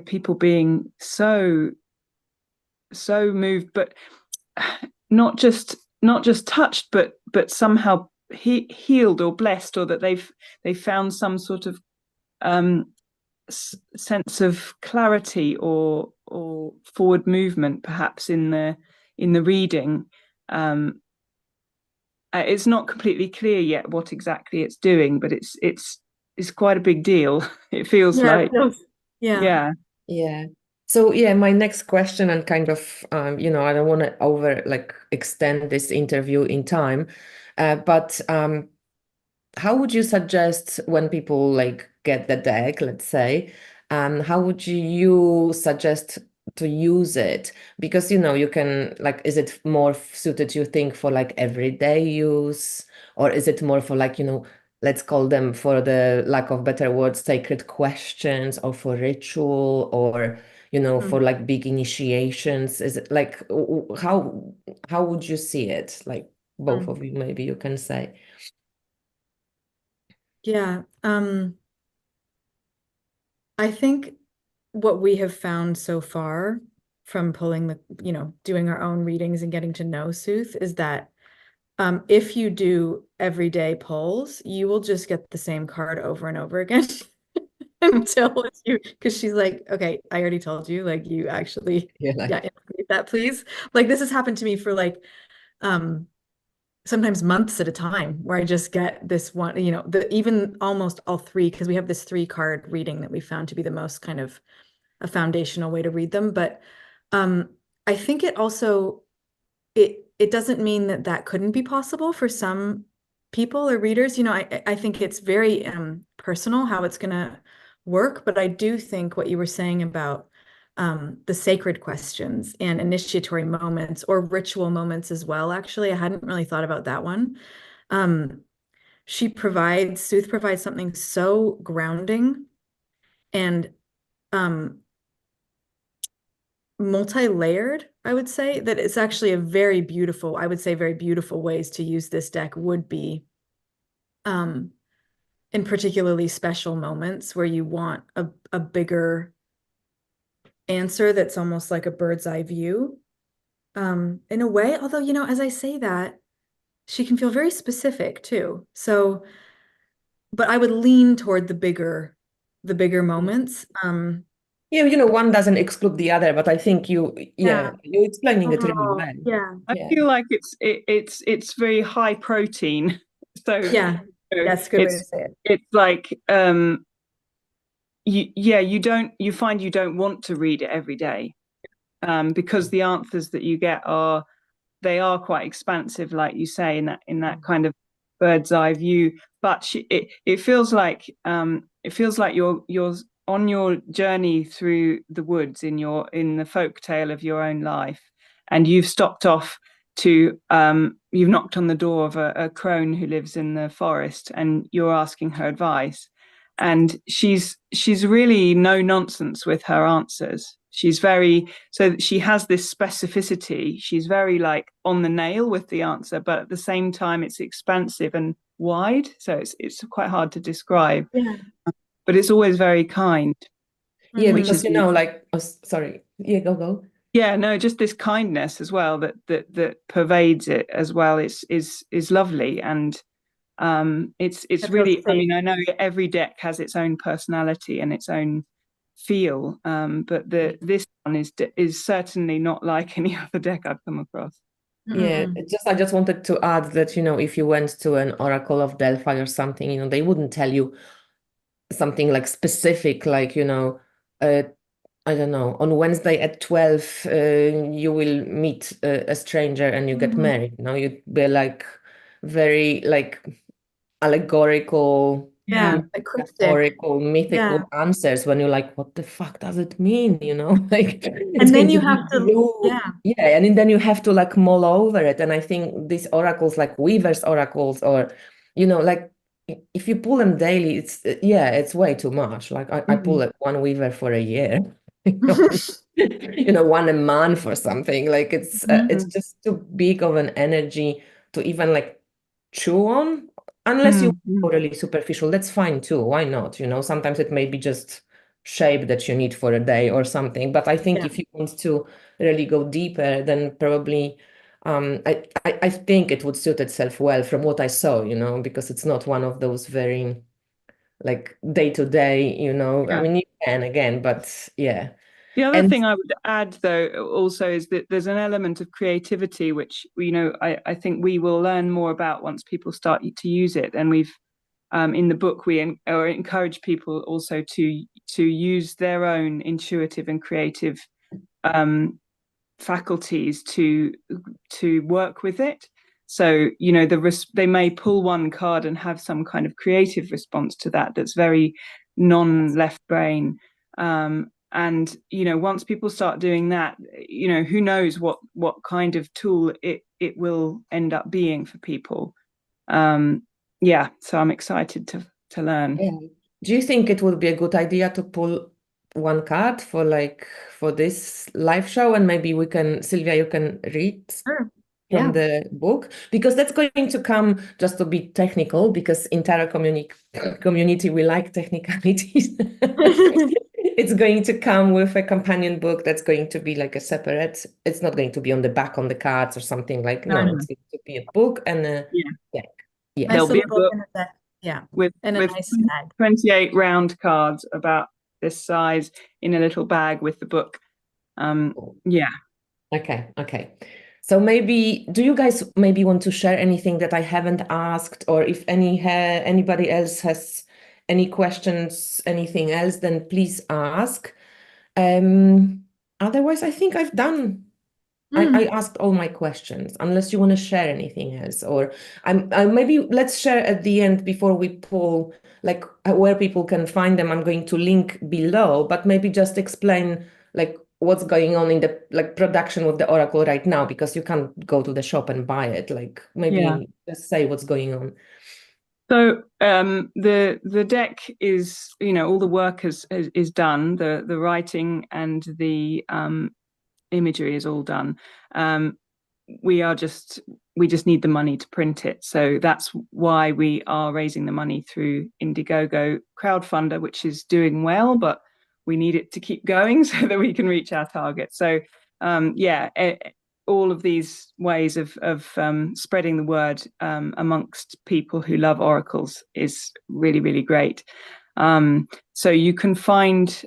people being so moved, but not just touched, but somehow healed or blessed, or that they've found some sort of sense of clarity or forward movement, perhaps in the reading. It's not completely clear yet what exactly it's doing, but it's quite a big deal. It feels like. Yeah. So my next question, and kind of I don't want to extend this interview in time, but how would you suggest, when people get the deck, let's say, how would you suggest to use it? Because you can, is it more suited, you think, for everyday use, or is it more for let's call them, for the lack of better words, sacred questions, or for ritual, or for big initiations? Is it how would you see it? Both of you, maybe you can say. Yeah. I think what we have found so far from pulling doing our own readings and getting to know Sooth is that if you do everyday pulls, you will just get the same card over and over again until because she's like, okay, I already told you, you actually, integrate that, please. This has happened to me for sometimes months at a time, where I just get this one, even almost all three, because we have this 3-card reading that we found to be the most kind of a foundational way to read them. But I think it also, it doesn't mean that couldn't be possible for some people or readers. I think it's very personal how it's going to work. But I do think what you were saying about the sacred questions and initiatory moments, or ritual moments as well. Actually, I hadn't really thought about that one. Sooth provides something so grounding and multi-layered, I would say, that it's actually very beautiful ways to use this deck would be in particularly special moments where you want a bigger answer that's almost like a bird's eye view, in a way. Although, as I say that, she can feel very specific too. So, but I would lean toward the bigger moments. One doesn't exclude the other, but I think you're explaining it really well. Yeah. I feel like it's very high protein. So that's a good way to say it. It's like you find you don't want to read it every day, because the answers that you get are quite expansive, like you say, in that kind of bird's eye view. But it feels like you're on your journey through the woods in the folk tale of your own life, and you've stopped off to you've knocked on the door of a crone who lives in the forest, and you're asking her advice. And she's really no nonsense with her answers. She has this specificity. She's very on the nail with the answer, but at the same time it's expansive and wide. So it's quite hard to describe. Yeah. But it's always very kind. Yeah, because sorry. Yeah, go. Yeah, no, just this kindness as well that pervades it as well. Is lovely. And it's really, I mean, I know every deck has its own personality and its own feel, but this one is certainly not like any other deck I've come across. Yeah, I just wanted to add that, if you went to an Oracle of Delphi or something, they wouldn't tell you something specific, I don't know, on Wednesday at 12 you will meet a stranger and you get married. You'd be very allegorical Yeah, Mm. like cryptic. Metaphorical, mythical Yeah. answers when you're like, what the fuck does it mean? Like it's And going then to you be have to, blue. yeah. Yeah, and then you have to like mull over it. And I think these oracles, like Weaver's oracles, or like if you pull them daily, it's way too much. Like I pull Mhm. like one Weaver for a year, one a month or something. Like it's Mhm. just too big of an energy to even like chew on, unless you Mm. really superficial. That's fine too. Why not? Sometimes it may be just shape that you need for a day or something. But I think Yeah. if you want to really go deeper, then probably I think it would suit itself well from what I saw, because it's not one of those very like day to day, I Yeah. mean, you can again, but yeah. The other And thing I would add, though, also is that there's an element of creativity, which I think we will learn more about once people start to use it. And we've in the book or encourage people also to use their own intuitive and creative faculties to work with it. So they may pull one card and have some kind of creative response to that that's very non-left brain. And once people start doing that, who knows what kind of tool it will end up being for people. Yeah, so I'm excited to learn. yeah. Do you think it would be a good idea to pull one card for this live show, and maybe Sylvia, you can read Sure. from Yeah. the book, because that's going to come, just to be technical, because in Tarot community we like technicalities. It's going to come with a companion book that's going to be like a separate, it's not going to be on the back on the cards or something, like, no, No. it's going to be a book and a Yeah, deck. Yeah. Nice there'll be little a book book and a set. Yeah. with And a with nice bag. 28 round cards about this size in a little bag with the book. Yeah. Okay. So maybe, do you guys maybe want to share anything that I haven't asked, or if anybody else has any questions, anything else, then please ask. Otherwise, I think I've done. I asked all my questions, unless you want to share anything else, or maybe let's share at the end before we pull, like where people can find them. I'm going to link below, but maybe just explain like what's going on in the like production with the Oracle right now, because you can't go to the shop and buy it. Like Yeah. maybe just say what's going on. So the deck is, all the work is done. The writing and the imagery is all done. We just need the money to print it. So that's why we are raising the money through Indiegogo crowdfunder, which is doing well, but we need it to keep going so that we can reach our target. So all of these ways of spreading the word amongst people who love oracles is really, really great. So you can find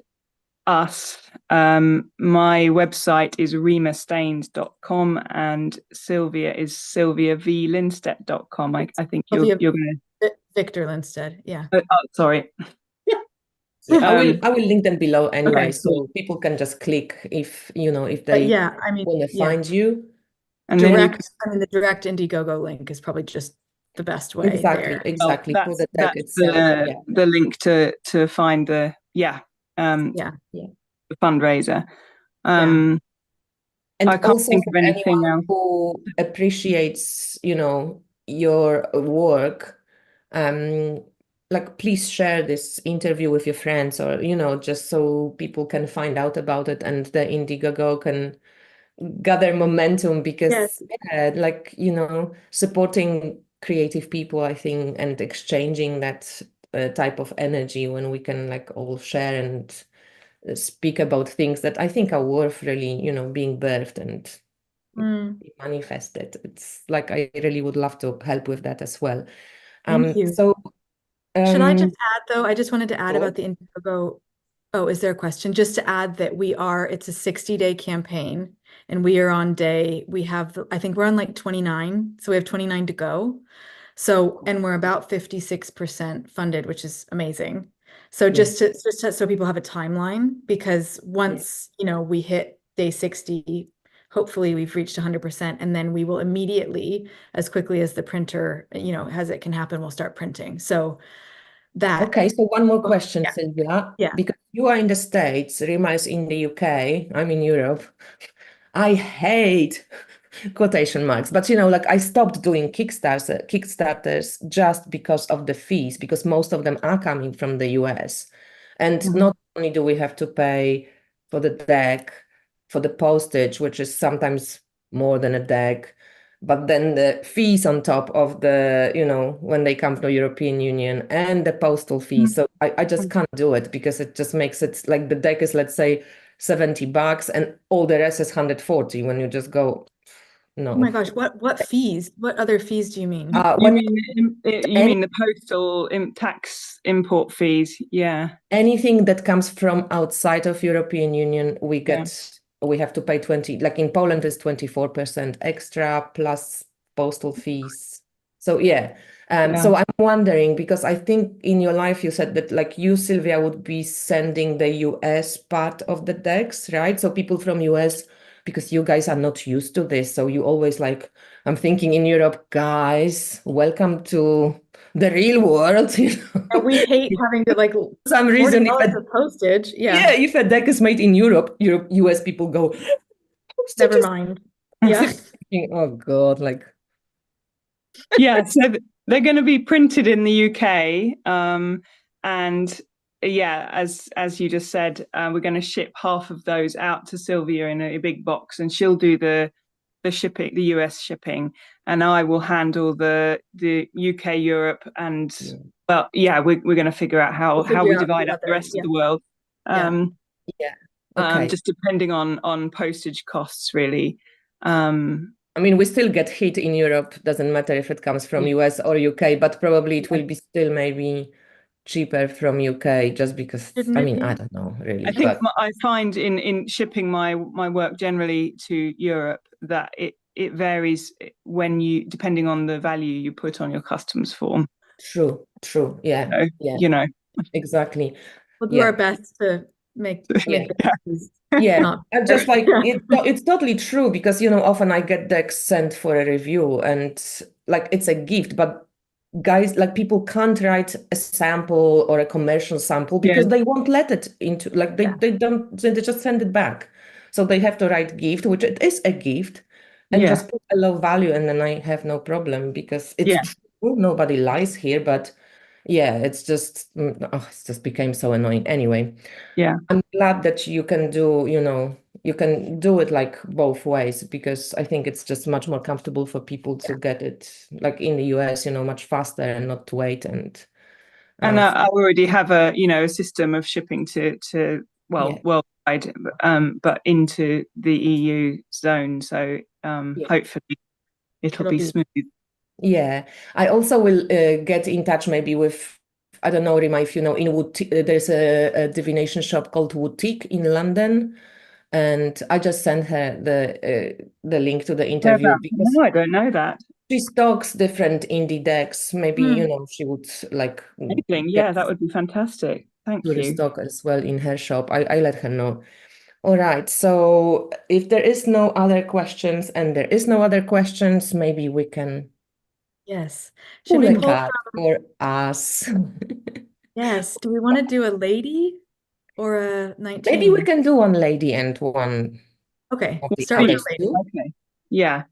us. My website is rimastains.com, and Sylvia is sylviavlinsteadt.com. I think you're going to Victor Linsteadt. Yeah. to. Oh, sorry. Yeah, I will link them below anyway, Okay, cool. so people can just click if But they yeah, I mean, want to yeah. find you. And then you can, The direct Indiegogo link is probably just the best way there. Exactly. For the deck that's itself. Yeah. the link to find the Yeah. the fundraiser. And I can't also think for of anything anyone else. who appreciates, your work, like please share this interview with your friends, or, just so people can find out about it and the Indiegogo can gather momentum, because Yes. yeah, like, supporting creative people, I think, and exchanging that type of energy when we can like all share and speak about things that I think are worth really, being birthed and manifested. It's like I really would love to help with that as well. Thank you. So Should I just add, though? I just wanted to add sure. about the Indiegogo. Oh, is there a question? Just to add that it's a 60-day campaign, and we are on I think we're on like 29. So we have 29 to go. So, and we're about 56% funded, which is amazing. So just so people have a timeline, because once, we hit day 60, hopefully we've reached 100%, and then we will immediately, as quickly as the printer, as it can happen, we'll start printing. So that. Okay, so one more question, Yeah. Sylvia. Yeah. Because you are in the States, Rima is in the UK, I'm in Europe. I hate quotation marks, but like I stopped doing Kickstarters just because of the fees, because most of them are coming from the US. And Mhm. not only do we have to pay for the deck, for the postage, which is sometimes more than a deck, but then the fees on top of the, when they come from European Union and the postal fees. So I just can't do it because it just makes it like the deck is, let's say, $70 and all the rest is 140 when you just go, no. Oh my gosh, what fees? What other fees do you mean? You mean the postal tax import fees? Yeah. Anything that comes from outside of European Union, we have to pay 20, like in Poland is 24% extra plus postal fees. So yeah. So I'm wondering, because I think in your life you said that like you, Sylvia, would be sending the US part of the decks, right? So people from US, because you guys are not used to this. So you always like, I'm thinking in Europe, guys, welcome to the real world. And we hate having to like For some reason, $40 of postage. yeah, if a deck is made in Europe, US people go, postage Never is mind. Yeah. oh God, like Yeah, so they're going to be printed in the UK, and yeah, as you just said, we're going to ship half of those out to Sylvia in a big box, and she'll do the shipping, the US shipping, and I will handle the UK, Europe, and well, yeah, we're going to figure out how we divide up the rest of the world. okay. Just depending on postage costs, really. I mean, we still get hit in Europe. Doesn't matter if it comes from US or UK, but probably it will be still maybe cheaper from UK just because, I mean, I don't know really. I think I find in shipping my work generally to Europe that it varies depending on the value you put on your customs form. True. Yeah. So, yeah. Exactly. We'll do our best to make yeah. I'm just like it's totally true because often I get decks sent for a review and like it's a gift, but guys, like people can't write a sample or a commercial sample because they won't let it into like they just send it back. So they have to write gift, which it is a gift, and just put a low value, and then I have no problem because it's true. Nobody lies here, but yeah, it's just became so annoying. Anyway, I'm glad that you can do, you can do it like both ways because I think it's just much more comfortable for people to get it like in the US, much faster and not to wait and I already have a system of shipping to worldwide, but into the EU zone. So hopefully it'll be smooth. Yeah, I also will get in touch maybe with, I don't know, Rima, if you know, in there's a divination shop called Wootique in London, and I just sent her the link to the interview because no, I don't know that. She stocks different indie decks. Maybe she would like. Yeah, that would be fantastic. Thank you. Stock as well in her shop. I let her know. All right. So if there is no other questions, and there is no other questions, maybe we can. Yes. Should we pull for us? Yes. Do we want to do a lady or a 19? Maybe we can do one lady and one. Okay. Start with lady. Okay. Yeah.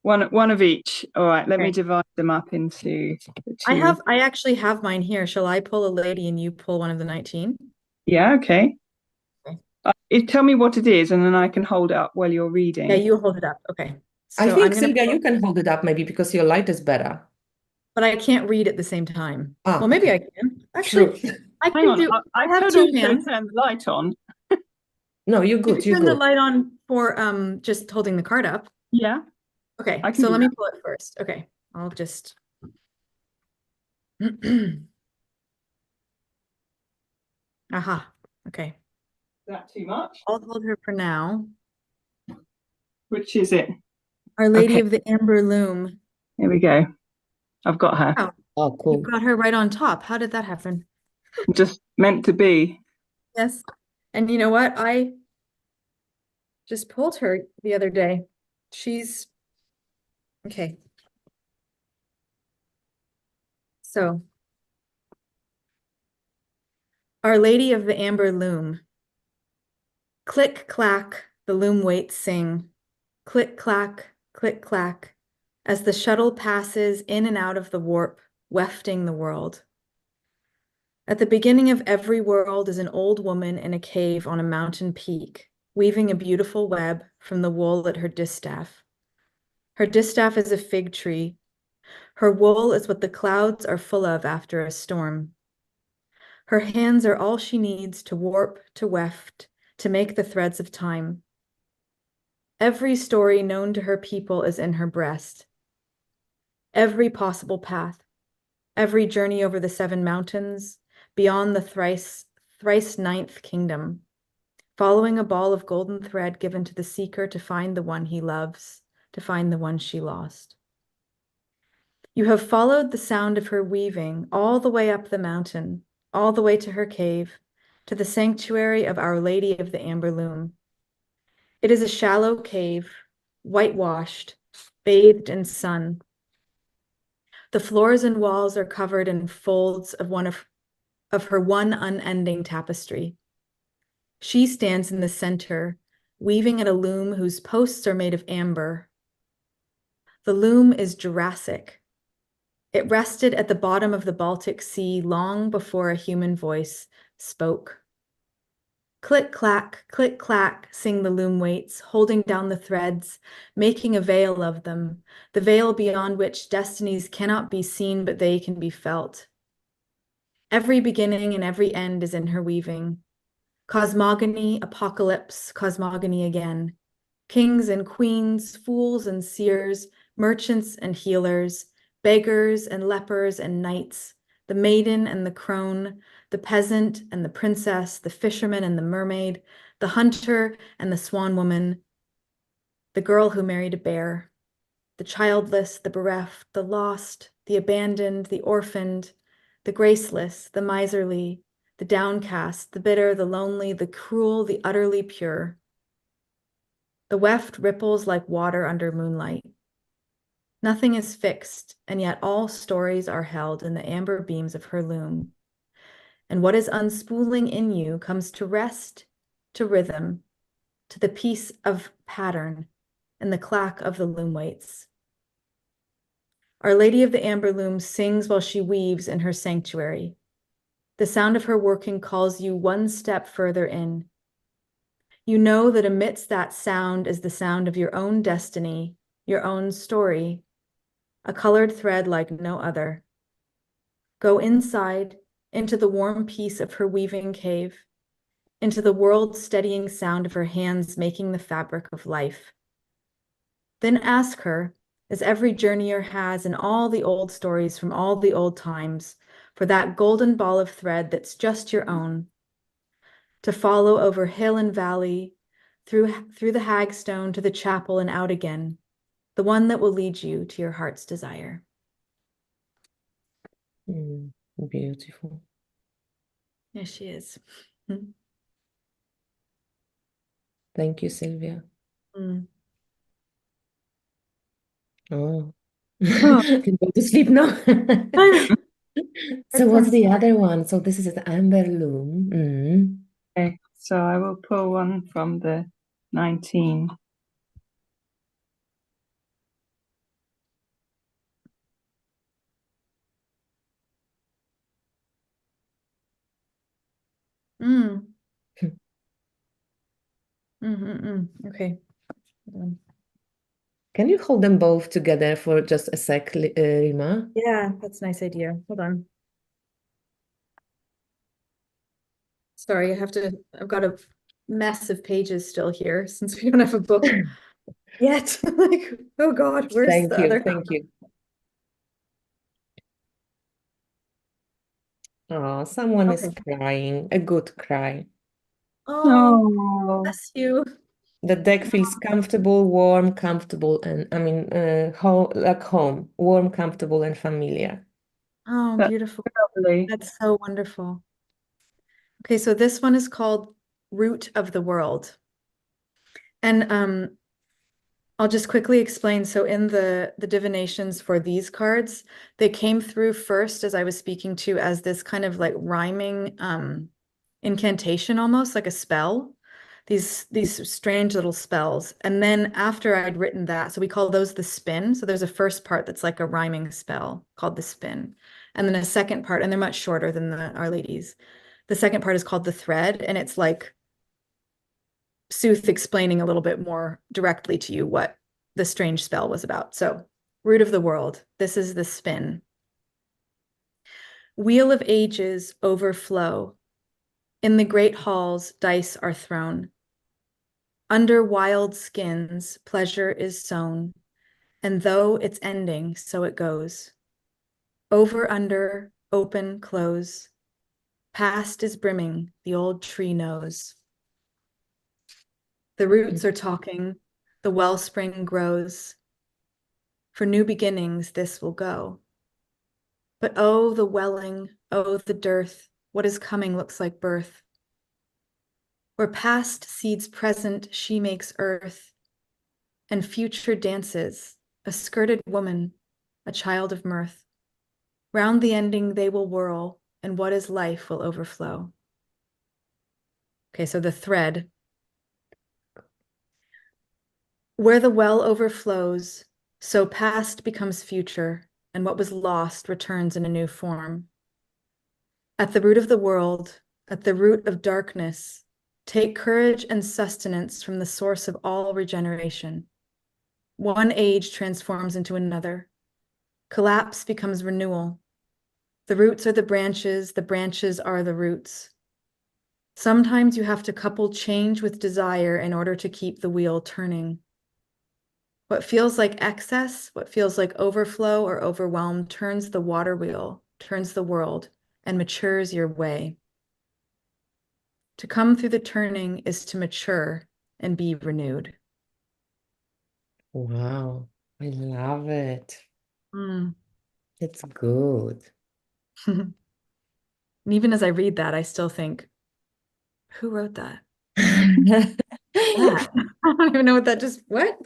One of each. All right. Let me divide them up into the two. I actually have mine here. Shall I pull a lady and you pull one of the 19? Yeah. Okay. Tell me what it is, and then I can hold it up while you're reading. Yeah, you hold it up. Okay. So I think, Sylvia, you can hold it up maybe because your light is better. But I can't read at the same time. Well, maybe I can. Actually, I Hang on. I have two hands. Turn the light on. No, you're good. You turn the light on for just holding the card up. Yeah. Okay. So let me pull it first. Okay. I'll just. Aha. Okay. Is that too much? I'll hold her for now. Which is it? Our Lady of the Amber Loom. Here we go. I've got her. Oh, cool. You've got her right on top. How did that happen? Just meant to be. Yes. And you know what? I just pulled her the other day. She's okay. So Our Lady of the Amber Loom. Click, clack, the loom weights sing. Click, clack, as the shuttle passes in and out of the warp, wefting the world. At the beginning of every world is an old woman in a cave on a mountain peak, weaving a beautiful web from the wool at her distaff. Her distaff is a fig tree. Her wool is what the clouds are full of after a storm. Her hands are all she needs to warp, to weft, to make the threads of time. Every story known to her people is in her breast. Every possible path, every journey over the 7 mountains, beyond the thrice ninth kingdom, following a ball of golden thread given to the seeker to find the one he loves, to find the one she lost. You have followed the sound of her weaving all the way up the mountain, all the way to her cave, to the sanctuary of Our Lady of the Amber Loom. It is a shallow cave, whitewashed, bathed in sun. The floors and walls are covered in folds of her one unending tapestry. She stands in the center, weaving at a loom whose posts are made of amber. The loom is Jurassic. It rested at the bottom of the Baltic Sea long before a human voice spoke. Click, clack, sing the loom weights, holding down the threads, making a veil of them, the veil beyond which destinies cannot be seen, but they can be felt. Every beginning and every end is in her weaving. Cosmogony, apocalypse, cosmogony again. Kings and queens, fools and seers, merchants and healers, beggars and lepers and knights, the maiden and the crone, the peasant and the princess, the fisherman and the mermaid, the hunter and the swan woman, the girl who married a bear, the childless, the bereft, the lost, the abandoned, the orphaned, the graceless, the miserly, the downcast, the bitter, the lonely, the cruel, the utterly pure. The weft ripples like water under moonlight. Nothing is fixed, and yet all stories are held in the amber beams of her loom. And what is unspooling in you comes to rest, to rhythm, to the peace of pattern and the clack of the loom weights. Our Lady of the Amber Loom sings while she weaves in her sanctuary. The sound of her working calls you one step further in. You know that amidst that sound is the sound of your own destiny, your own story, a colored thread like no other. Go inside, into the warm peace of her weaving cave, into the world-steadying sound of her hands making the fabric of life. Then ask her, as every journeyer has in all the old stories from all the old times, for that golden ball of thread that's just your own, to follow over hill and valley, through the hagstone to the chapel and out again, the one that will lead you to your heart's desire. Beautiful. Yes, she is. Thank you, Sylvia. Mm. Oh, Oh. can go to sleep now. So what's the other one? So this is the amber loom. Okay, so I will pull one from the 19. Okay. Can you hold them both together for just a sec, Rima? Yeah, that's a nice idea. Hold on. Sorry, I've got a mess of pages still here since we don't have a book yet. Like, oh God, where's Thank the you, other? thank you. Oh, someone is crying, a good cry. Oh, bless you. The deck feels comfortable, warm, comfortable, and I mean, like home, warm, comfortable, and familiar. Oh, That's beautiful. lovely. That's so wonderful. Okay, so this one is called Root of the World. And I'll just quickly explain. So in the divinations for these cards, they came through first as I was speaking to as this kind of like rhyming incantation, almost like a spell, these strange little spells. And then after I'd written that, so we call those the spin. So there's a first part that's like a rhyming spell called the spin. And then a second part, and they're much shorter than Our Ladies. The second part is called the thread, and it's like Sooth explaining a little bit more directly to you what the strange spell was about. So, root of the world, this is the spin. Wheel of ages overflow. In the great halls, dice are thrown. Under wild skins, pleasure is sown, and though it's ending, so it goes. Over, under, open, close. Past is brimming, the old tree knows. The roots are talking, the wellspring grows. For new beginnings, this will go. But oh, the welling, oh, the dearth, what is coming looks like birth. Where past seeds present, she makes earth, and future dances, a skirted woman, a child of mirth. Round the ending they will whirl, and what is life will overflow. Okay, so the thread. Where the well overflows, so past becomes future, and what was lost returns in a new form. At the root of the world, at the root of darkness, take courage and sustenance from the source of all regeneration. One age transforms into another. Collapse becomes renewal. The roots are the branches are the roots. Sometimes you have to couple change with desire in order to keep the wheel turning. What feels like excess, what feels like overflow or overwhelm turns the water wheel, turns the world, and matures your way. To come through the turning is to mature and be renewed. Wow, I love it. Mm. It's good. And even as I read that, I still think, who wrote that? Yeah. I don't even know what that just, what?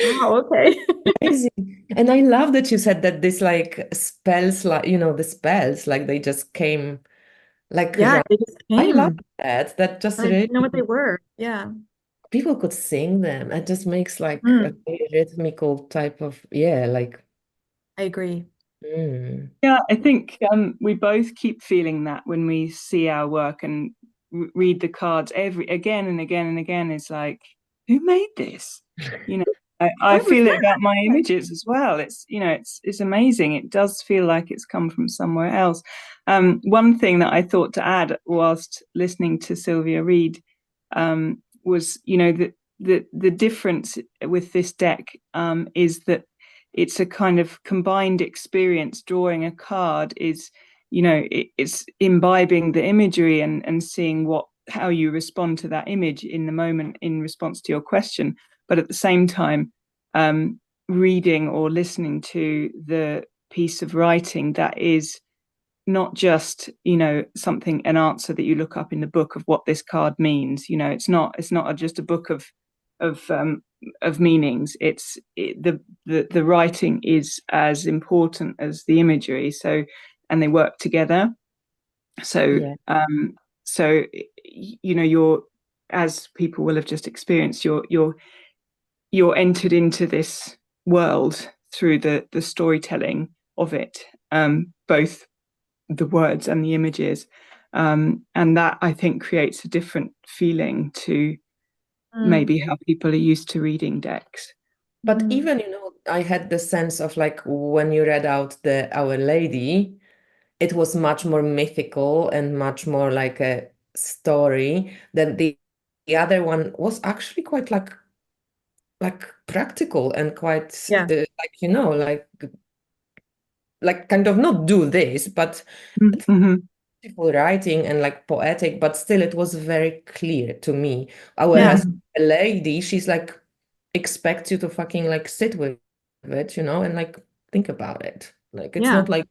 Wow, okay. Amazing. And I love that you said that this like spells, like, the spells, like they just came like Yeah, they just I love came. that. That just I really didn't know what they were. Yeah. people could sing them. It just makes like a Mm, very rhythmical type of, yeah, like, I agree. Yeah, I think we both keep feeling that when we see our work and read the cards every again and again and again. It's like, who made this? You know, I What was feel it about my that? images as well. It's amazing. It does feel like it's come from somewhere else. One thing that I thought to add whilst listening to Sylvia read was, the difference with this deck is that it's a kind of combined experience. Drawing a card is, it's imbibing the imagery and seeing how you respond to that image in the moment in response to your question, but at the same time reading or listening to the piece of writing that is not just an answer that you look up in the book of what this card means. It's not just a book of meanings. The writing is as important as the imagery, and they work together. So yeah. You're, as people will have just experienced, you're entered into this world through the storytelling of it, both the words and the images, and that I think creates a different feeling to maybe how people are used to reading decks. But even, I had the sense of like when you read out the Our Lady, it was much more mythical and much more like a story than the other one was actually quite like practical and quite Yeah. like kind of not do this, but Mm-hmm. beautiful writing and like poetic, but still it was very clear to me. Yeah. Whereas a lady, she's like expects you to fucking like sit with it, and like think about it. Like it's Yeah. not like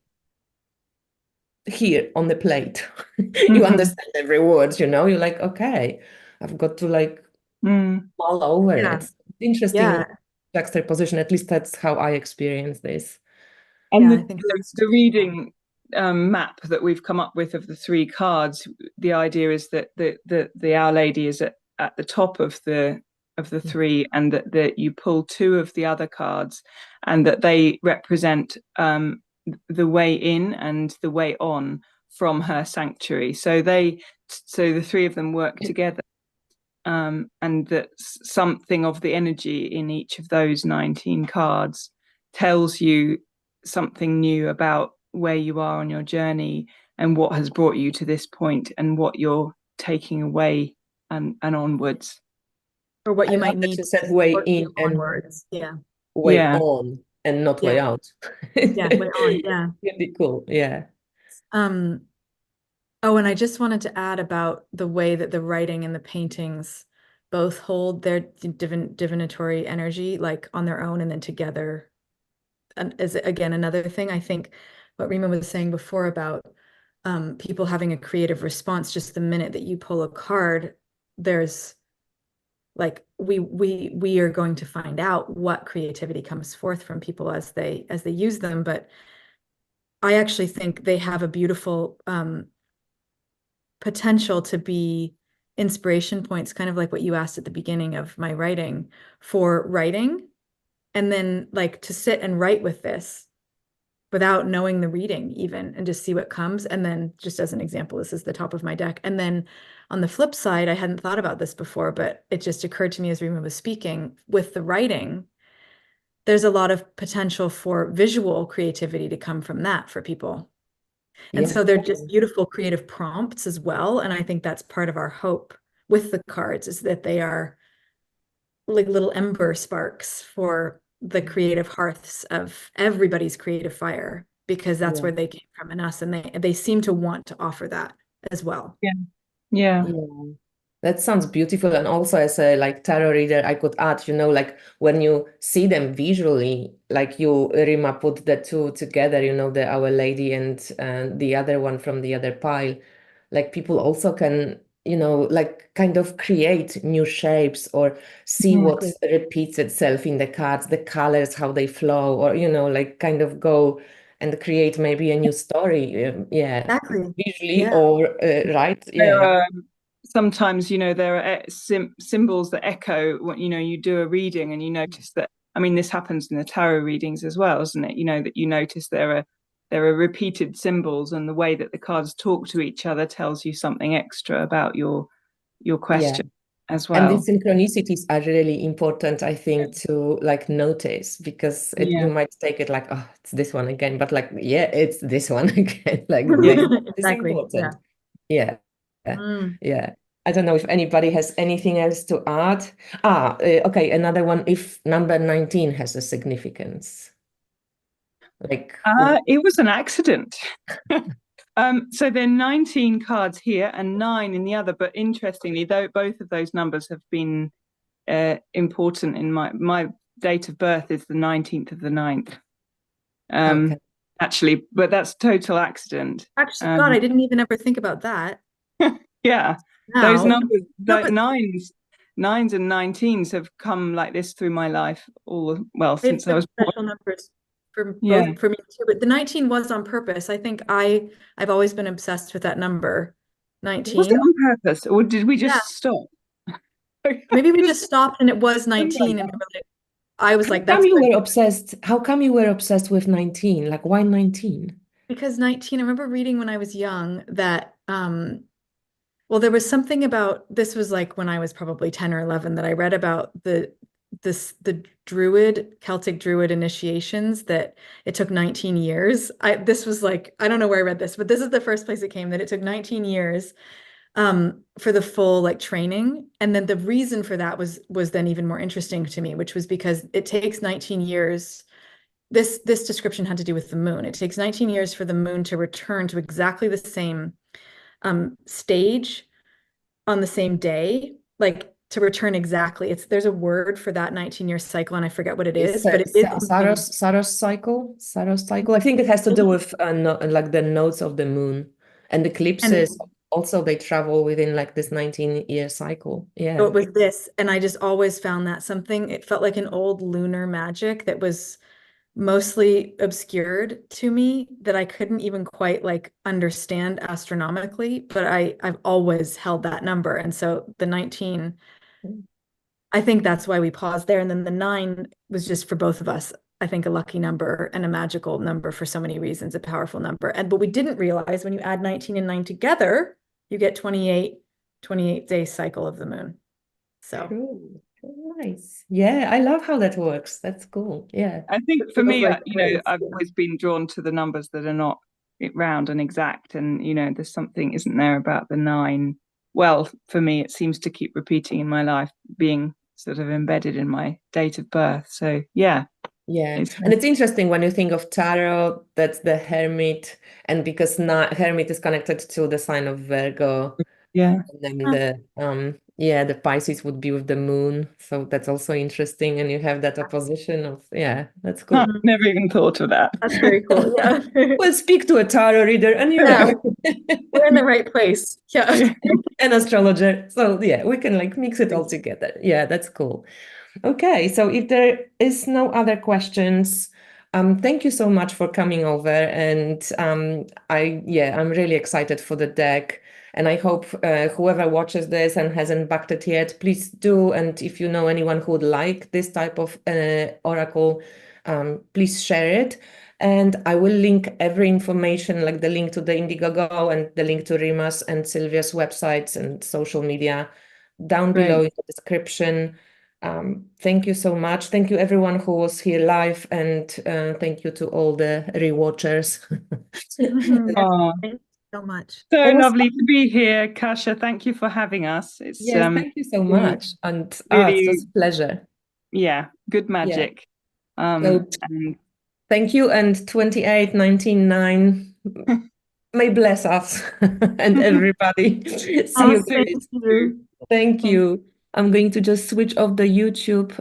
here on the plate. You Mm-hmm. understand every word, you're like, okay, I've got to like mull over Yeah. it. Interesting Yeah. juxtaposition. At least that's how I experience this. And Yeah. the, I think the, the reading map that we've come up with of the 3 cards, the idea is that the Our Lady is at the top of the 3, and that you pull 2 of the other cards, and that they represent the way in and the way on from her sanctuary. So the 3 of them work together, and that something of the energy in each of those 19 cards tells you something new about where you are on your journey and what has brought you to this point and what you're taking away and onwards. Or what you might that need you said way in and onwards. Yeah. way on and not way out. Yeah, way on. Yeah. Really cool. Yeah. Oh, and I just wanted to add about the way that the writing and the paintings both hold their divinatory energy, like on their own and then together. And is again another thing. I think what Rima was saying before about people having a creative response just the minute that you pull a card, there's like we are going to find out what creativity comes forth from people as they use them. But I actually think they have a beautiful potential to be inspiration points, kind of like what you asked at the beginning of my writing, for writing, and then like to sit and write with this without knowing the reading even, and just see what comes. And then just as an example, this is the top of my deck. And then on the flip side, I hadn't thought about this before, but it just occurred to me as Rima was speaking, with the writing, there's a lot of potential for visual creativity to come from that for people. And so they're just beautiful creative prompts as well. And I think that's part of our hope with the cards, is that they are like little ember sparks for the creative hearths of everybody's creative fire, because that's where they came from in us. And they seem to want to offer that as well. Yeah. That sounds beautiful. And also as a like tarot reader, I could add, like when you see them visually, like you, Rima, put the 2 together, the Our Lady and the other one from the other pile, like people also can, like kind of create new shapes or see what repeats itself in the cards, the colors, how they flow, or, like kind of go and create maybe a new story. Exactly. Visually or, right? Sometimes there are symbols that echo when you do a reading, and you notice that, I mean, this happens in the tarot readings as well, isn't it? That you notice there are repeated symbols, and the way that the cards talk to each other tells you something extra about your question as well. And these synchronicities are really important, I think, to like notice, because you might take it like, oh, it's this one again, but like, it's this one again. Like, it's important. Yeah. I don't know if anybody has anything else to add. Okay, another one. If number 19 has a significance, like it was an accident. So there are 19 cards here and 9 in the other, but interestingly, though both of those numbers have been important in my date of birth is the 19th of the 9th. Actually, but that's total accident. Actually, God, I didn't even ever think about that. Those numbers, nines and 19s have come like this through my life since I was born. Special numbers for both for me too, but the 19 was on purpose. I think I've always been obsessed with that number, 19. Was it on purpose, or did we just stop? Maybe we just stopped and it was 19, and I was like, that's how come you were obsessed with 19? Like, why 19? Because 19, I remember reading when I was young that well, there was something about, this was like when I was probably 10 or 11, that I read about the Celtic Druid initiations, that it took 19 years. This was like, I don't know where I read this, but this is the first place it came, that it took 19 years for the full like training. And then the reason for that was then even more interesting to me, which was because it takes 19 years. This description had to do with the moon. It takes 19 years for the moon to return to exactly the same stage on the same day, like to return exactly. There's a word for that 19-year cycle, and I forget what it is, but it is Saros cycle. I think it has to do with like the nodes of the moon and eclipses. Also, they travel within like this 19-year cycle. So it was this, and I just always found that something. It felt like an old lunar magic that was mostly obscured to me that I couldn't even quite like understand astronomically, but I've always held that number. And so the 19, I think that's why we paused there. And then the 9 was just for both of us, I think a lucky number and a magical number for so many reasons, a powerful number. And but we didn't realize when you add 19 and 9 together, you get 28-day cycle of the moon. So True. Nice. Yeah, I love how that works. That's cool. Yeah. I think It for feels me, like I've always been drawn to the numbers that are not round and exact. And, there's something, isn't there, about the 9? Well, for me, it seems to keep repeating in my life, being sort of embedded in my date of birth. So, yeah. Yeah, It's and it's interesting when you think of tarot, that's the Hermit, and because not Hermit is connected to the sign of Virgo, yeah. and then the Pisces would be with the moon, so that's also interesting, and you have that opposition of that's cool. Never even thought of that. that's very cool. Yeah. Well, speak to a tarot reader, and Yeah, we're in the right place. Yeah. an astrologer, so yeah, we can like mix it all together. Yeah, that's cool. Okay, so if there is no other questions, thank you so much for coming over, and I'm really excited for the deck, and I hope whoever watches this and hasn't backed it yet, please do. And if you know anyone who would like this type of oracle, please share it. And I will link every information, like the link to the Indiegogo and the link to Rima's and Sylvia's websites and social media, down below in the description. Thank you so much. Thank you everyone who was here live, and thank you to all the rewatchers. Oh, Thank you so much. so It was lovely to be here, Kasia. Thank you for having us. It's Yes, thank you so really, much. And it's really, just a pleasure. yeah, good Yeah. magic. So And thank you, and 28, 19, 9 may bless us and everybody. See you Thank guys. you. Thank you. I'm going to just switch off the YouTube.